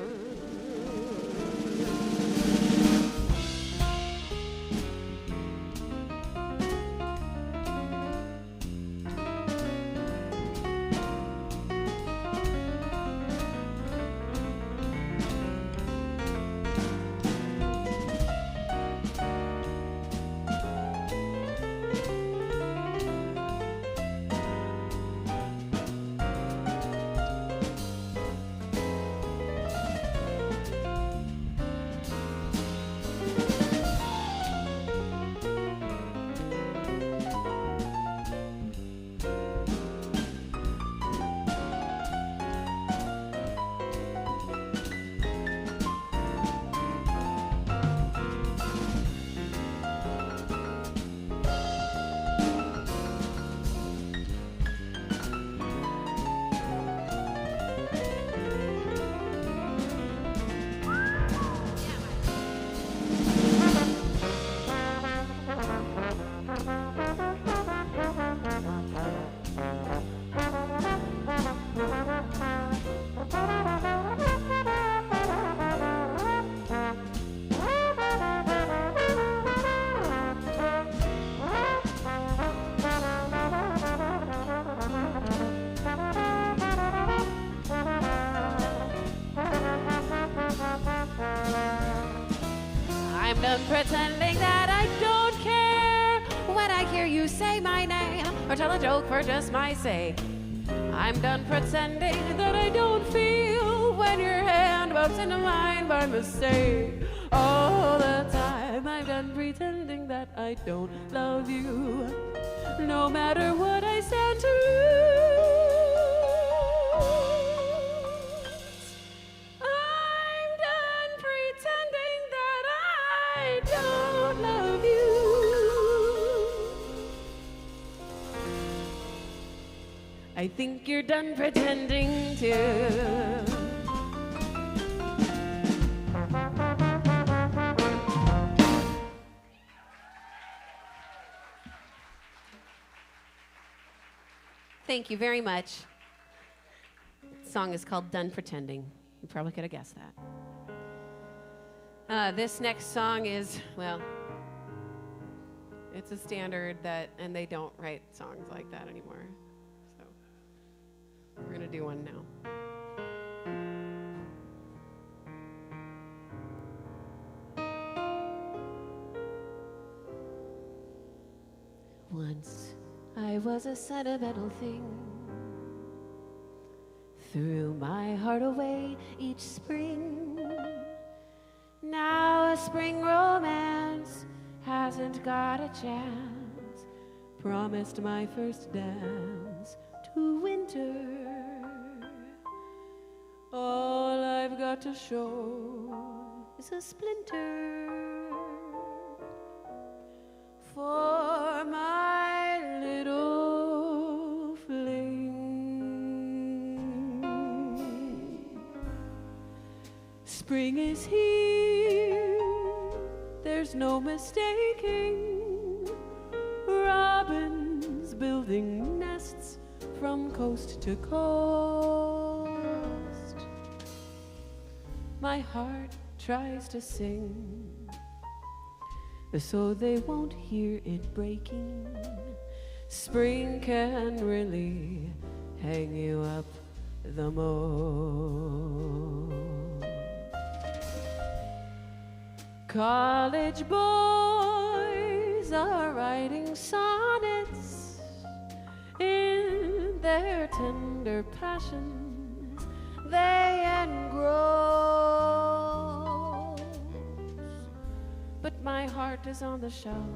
done pretending that I don't care when I hear you say my name or tell a joke for just my sake. I'm done pretending that I don't feel when your hand bumps into mine by mistake. All the time I'm done pretending that I don't love you, no matter what I stand to lose. I'm done pretending that I don't love you. I think you're done pretending to. Thank you very much. The song is called Done Pretending. You probably could have guessed that. This next song is, well, it's a standard that, and they don't write songs like that anymore. So we're going to do one now. Once I was a sentimental thing, threw my heart away each spring. Now a spring romance hasn't got a chance, promised my first dance to winter. All I've got to show is a splinter for my little fling. Spring is here, there's no mistaking. Robins building nests from coast to coast. My heart tries to sing, so they won't hear it breaking. Spring can really hang you up the most. College boys are writing sonnets in their tender passions. They engross, but my heart is on the shelf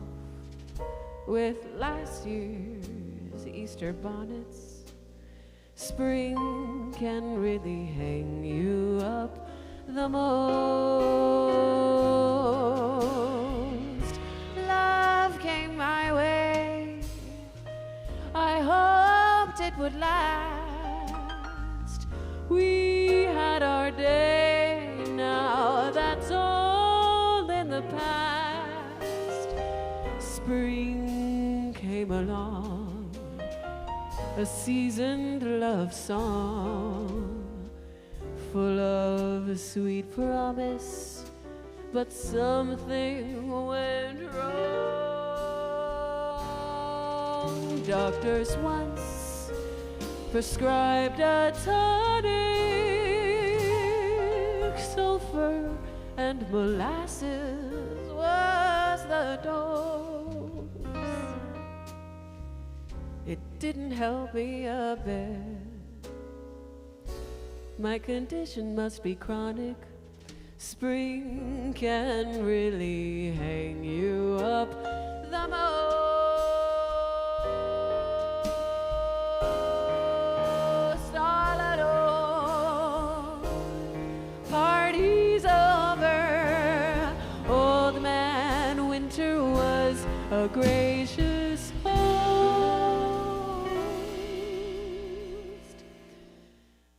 with last year's Easter bonnets. Spring can really hang you up the most. Love came my way, I hoped it would last. We had our day, now that's all in the past. Spring came along, a seasoned love song, full of sweet promise, but something went wrong. Doctors once prescribed a tonic, sulfur and molasses was the dose. It didn't help me a bit. My condition must be chronic. Spring can really hang you up the most. All alone, party's over. Old man Winter was a gracious host.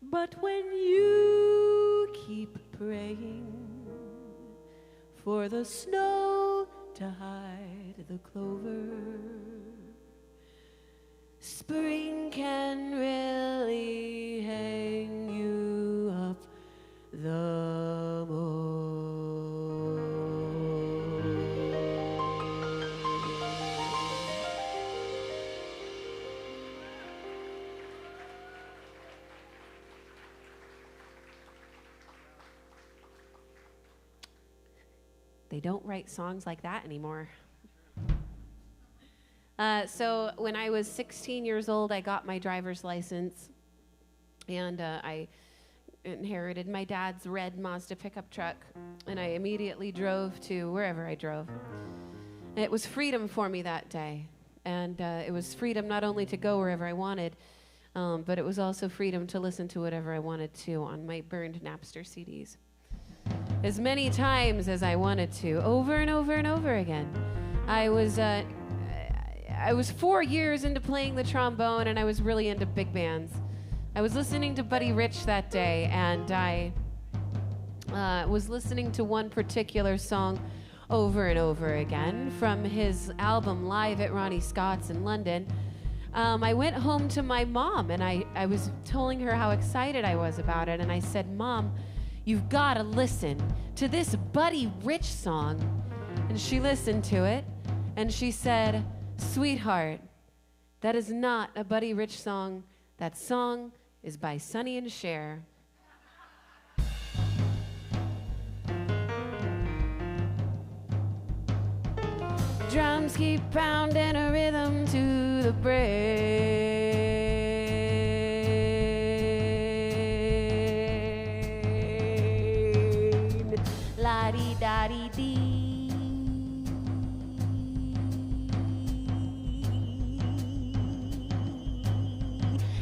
But when you keep praying for the snow to hide the clover, spring can really hang you up the most. They don't write songs like that anymore. So when I was 16 years old, I got my driver's license, and I inherited my dad's red Mazda pickup truck, and I immediately drove to wherever I drove. And it was freedom for me that day, and it was freedom not only to go wherever I wanted, but it was also freedom to listen to whatever I wanted to on my burned Napster CDs. As many times as I wanted to, over and over and over again. I was 4 years into playing the trombone, and I was really into big bands. I was listening to Buddy Rich that day, and I was listening to one particular song over and over again from his album Live at Ronnie Scott's in London. I went home to my mom, and I was telling her how excited I was about it, and I said, "Mom, you've got to listen to this Buddy Rich song." And she listened to it, and she said, "Sweetheart, that is not a Buddy Rich song. That song is by Sonny and Cher." Drums keep pounding a rhythm to the brain. La-dee-da-dee-dee.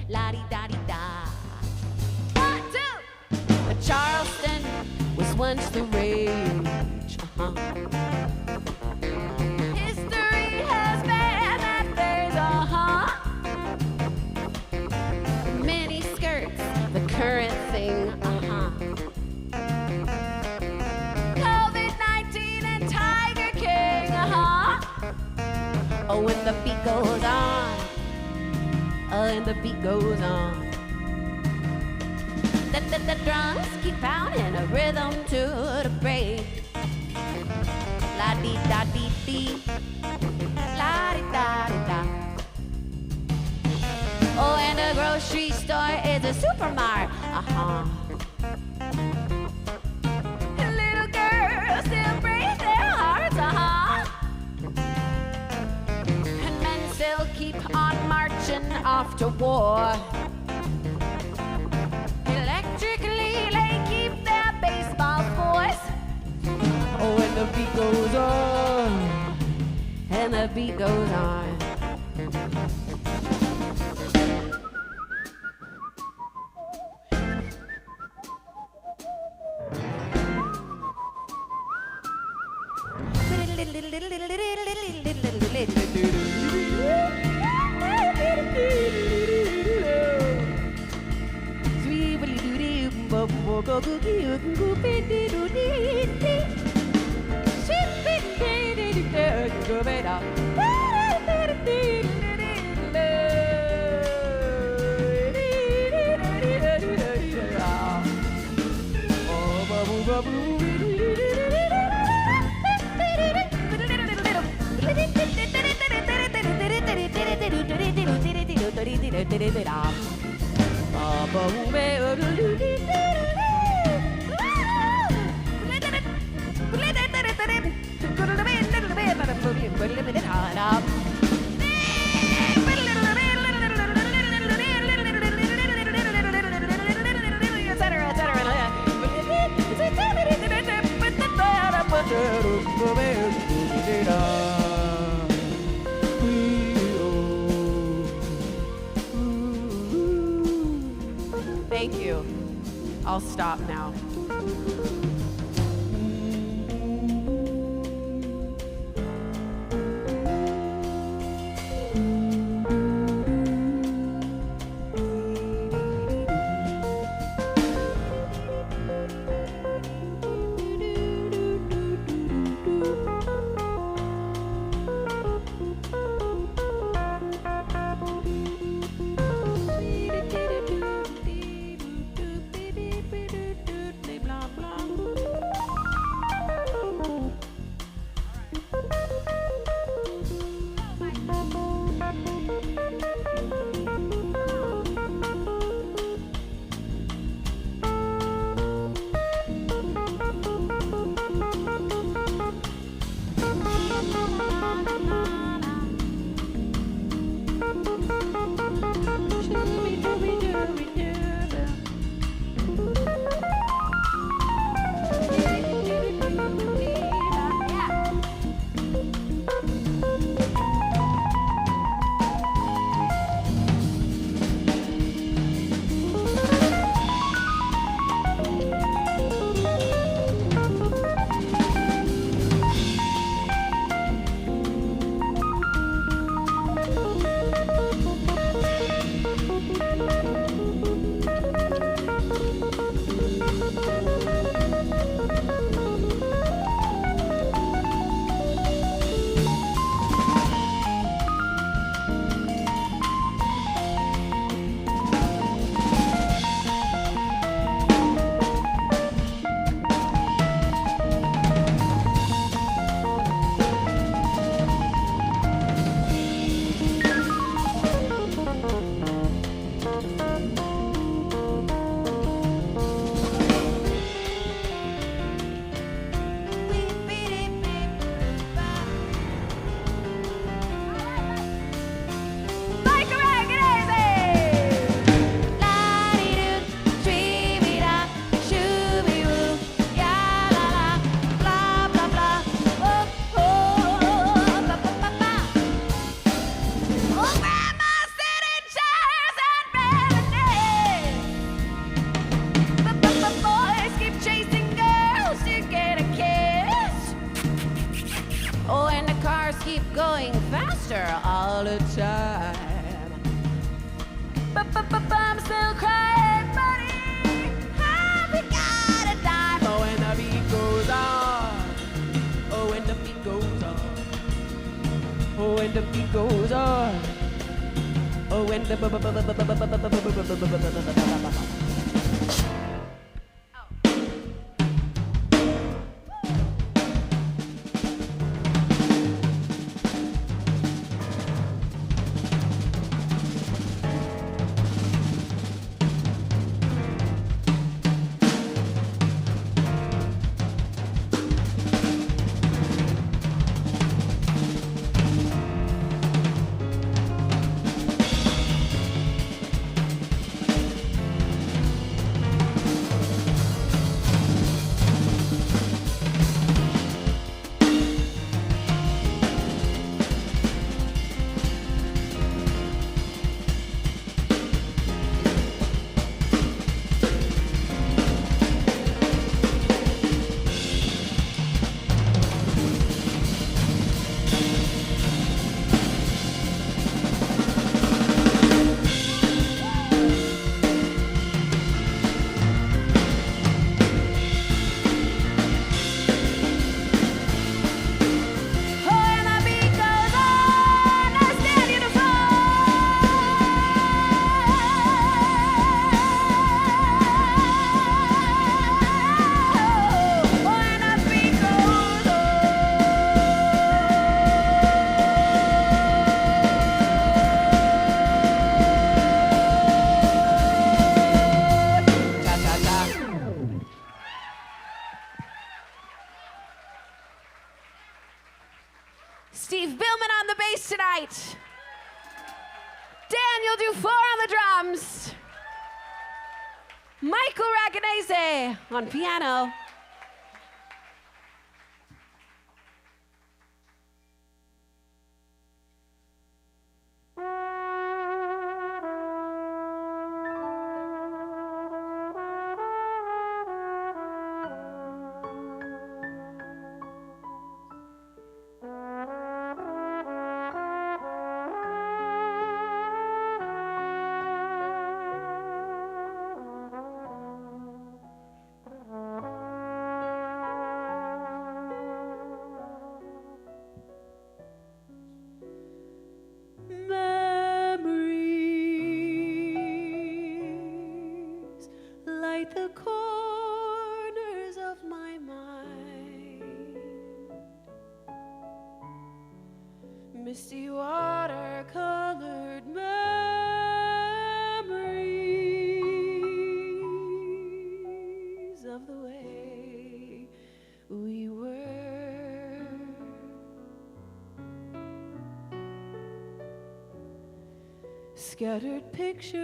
La-dee-da-dee-da. 1, 2. Charleston was once the rage. History has been that there's mini skirts, the current thing. COVID-19 and Tiger King. Oh, when the beat goes on. And the beat goes on. The drums keep pounding a rhythm to the brain. La dee da dee dee, la dee da dee da. Oh, and the grocery store is a supermart. Little girls still break their hearts. And men still keep on marching off to war. Electrically, they keep their baseball voice. Oh, and the beat goes on, and the beat goes on. Thank you. I'll stop now. faster all the time. But I'm still crying, buddy. Happy got a dime. Oh, when the beat goes on. Oh, when the beat goes on. Oh, when the beat goes on. Oh, when the Steve Billman on the bass tonight. Daniel Dufour on the drums. Michael Ragonese on piano. The corners of my mind, misty watercolored memories of the way we were. Scattered pictures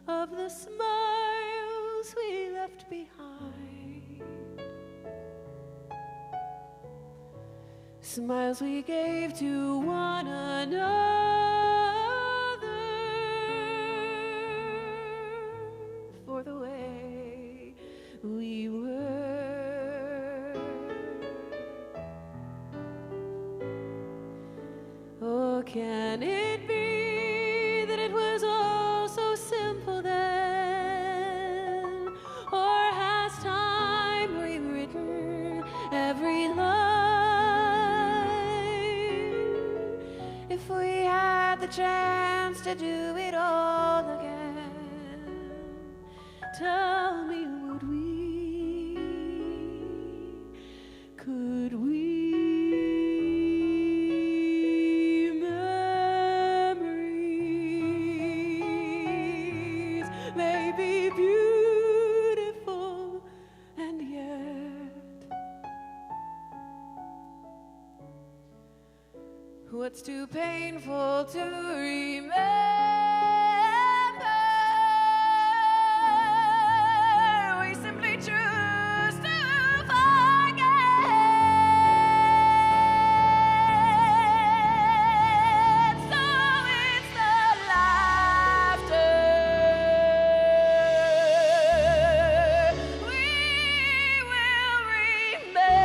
of the smiles we left behind, smiles we gave to one another for the way we were. Oh, can it be that it was all so simple then? Or has time rewritten every line? If we had the chance to do it all again, tell me, would we? Could we? Maybe beautiful, and yet what's too painful to remember? We simply choose to forget. So it's the laughter we will remember.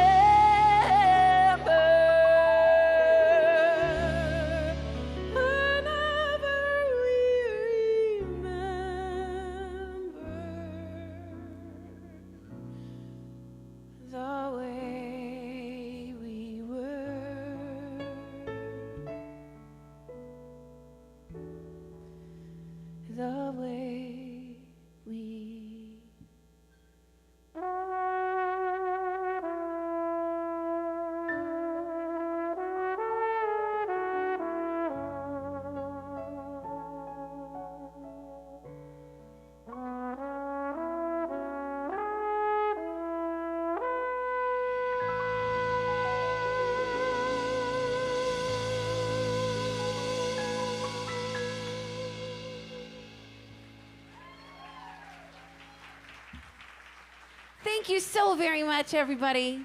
Thank you so very much, everybody.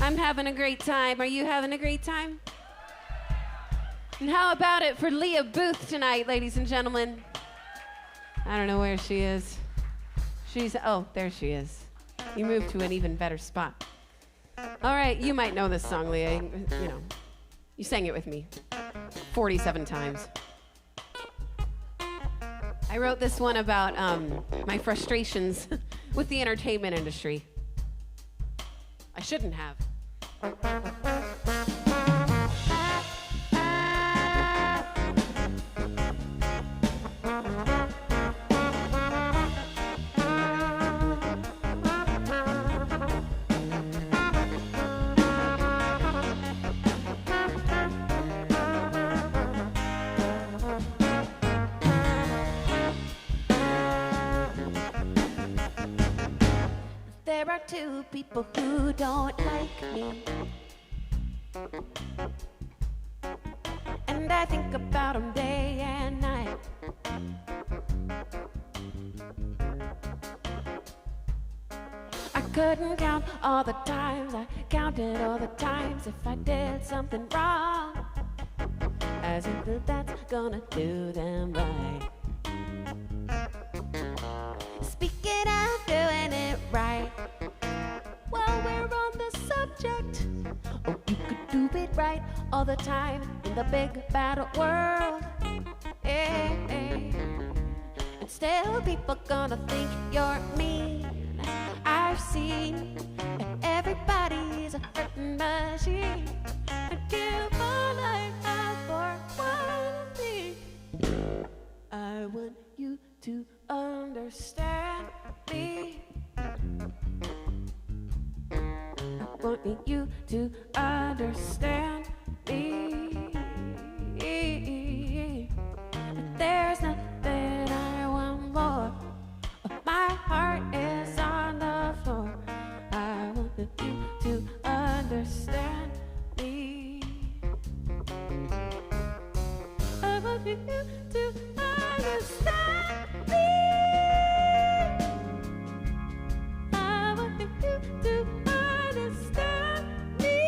I'm having a great time. Are you having a great time? And how about it for Leah Booth tonight, ladies and gentlemen? I don't know where she is. Oh, there she is. You moved to an even better spot. All right, you might know this song, Leah. You know, you sang it with me 47 times. I wrote this one about my frustrations with the entertainment industry. I shouldn't have. There are two people who don't like me, and I think about them day and night. I couldn't count all the times, I counted all the times if I did something wrong, as if that's gonna do them right. Speaking of doing it right, while we're on the subject, oh, you could do it right all the time in the big battle world. Hey, hey. And still people gonna think you're mean. I've seen that everybody's a hurting machine. I give my life out for one thing. I want you to understand me. I want you to understand me. That there's nothing I want more. My heart is on the floor. I want you to understand me. I want you to understand me. I want you to understand me.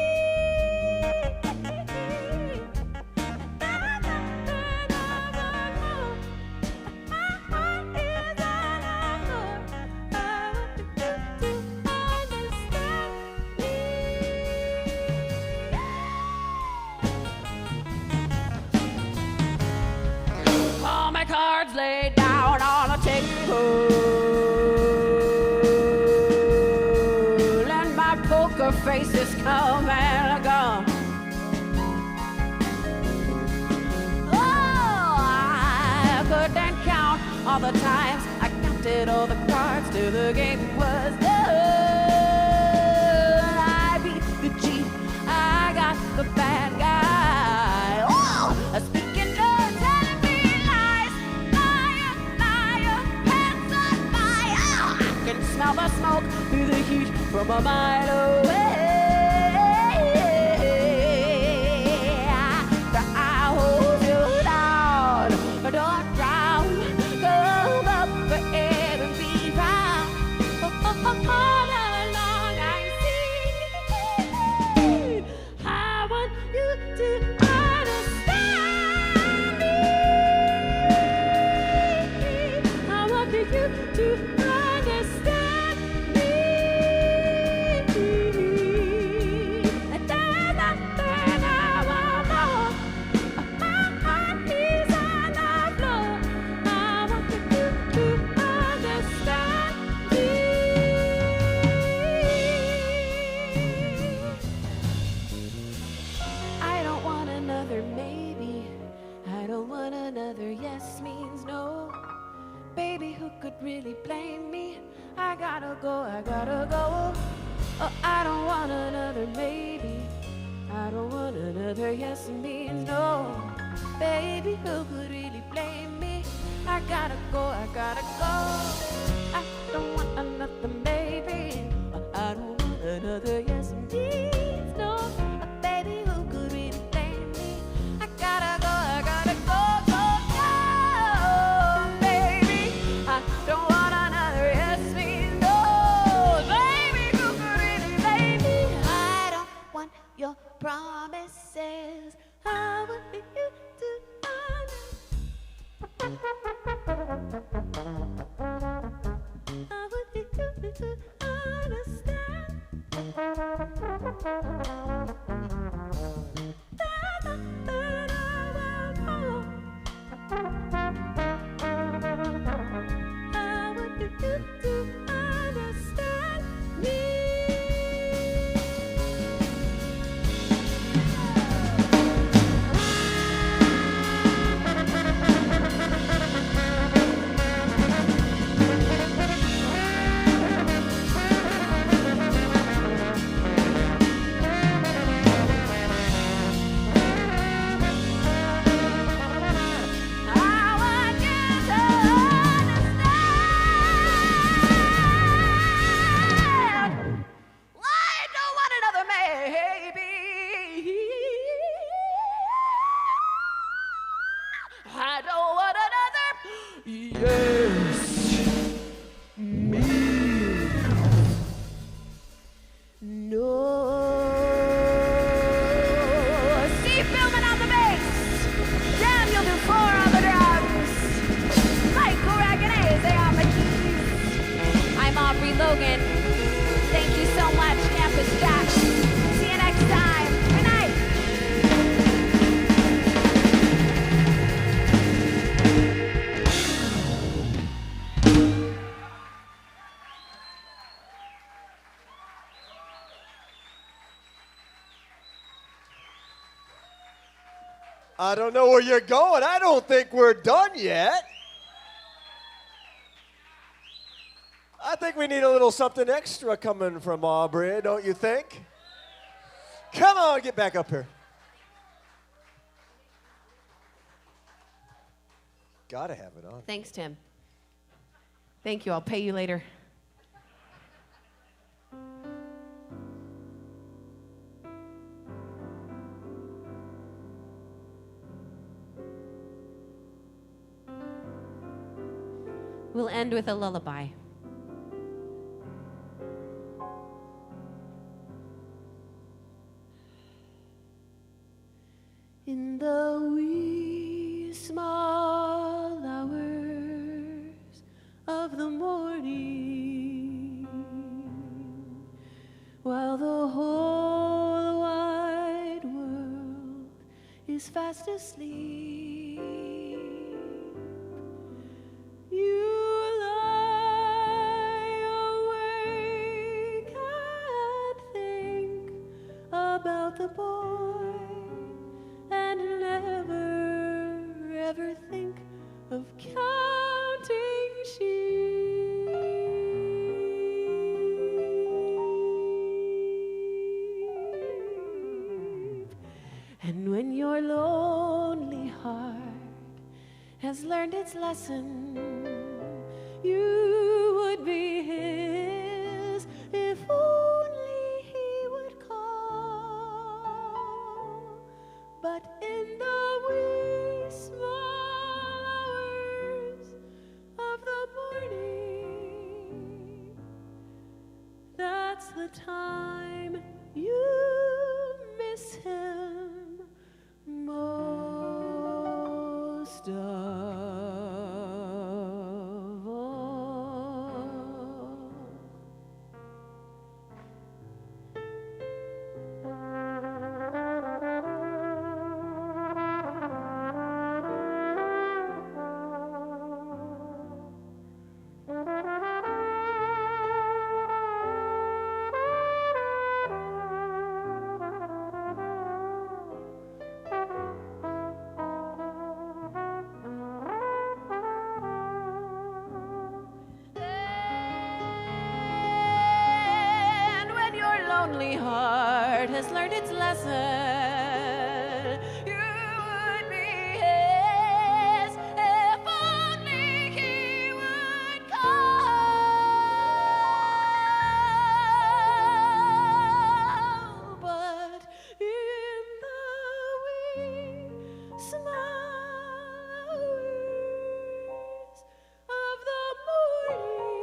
All my cards laid down on a table, and my poker face is come and gone. Oh, I couldn't count all the times I counted all the cards till the game was done. I beat the cheat, I got the bad guy. Oh, speaking of telling me lies, liar, liar, hands on fire. I can smell the smoke through the heat from a mile away. I hold you down, don't drown, come up for air and be found. All along I see. I want you to understand me. I want you to understand me. And there's nothing I want more. My heart is on the floor. I want you to understand me. I don't want another maybe. I don't want another yes means no. Baby, who could really blame me? I gotta go, I gotta go. Oh, I don't want another maybe. I don't want another yes means no. Baby, who could really blame me? I gotta go, I gotta go. I don't want another maybe. I don't want another yes means no. Baby, who could really blame me? I gotta go, I gotta go, go, go. Baby, I don't want another promises. How would you do how would you do to understand? How would you do to understand me? Billman on the bass, Daniel Dufour on the drums, Michael Ragonese on the keys. I'm Aubrey Logan. Thank you so much, Campus JAX. See you next time. Good night. I don't know where you're going. I don't think we're done yet. I think we need a little something extra coming from Aubrey, don't you think? Come on, get back up here. Gotta have it on. Thanks, Tim. Thank you. I'll pay you later. We'll end with a lullaby. In the wee small hours of the morning, while the whole wide world is fast asleep, you lie awake and think about the boy, and never ever think of counting sheep. And when your lonely heart has learned its lesson, you would be his if only he would call. But in the wee small hours of the morning, that's the time you miss him most of all. And when your lonely heart has learned its lesson, you would be his if only he would call. But in the wee small hours of the morning,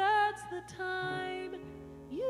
that's the time you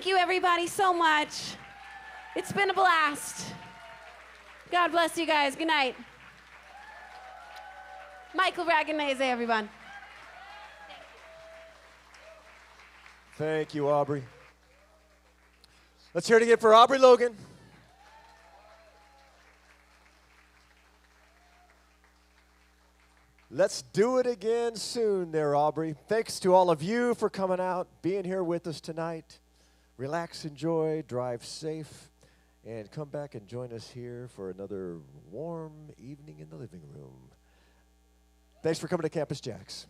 Thank you, everybody, so much. It's been a blast. God bless you guys. Good night. Michael Ragonese, everyone. Thank you, Aubrey. Let's hear it again for Aubrey Logan. Let's do it again soon there, Aubrey. Thanks to all of you for coming out, being here with us tonight. Relax, enjoy, drive safe, and come back and join us here for another warm evening in the living room. Thanks for coming to Campus JAX.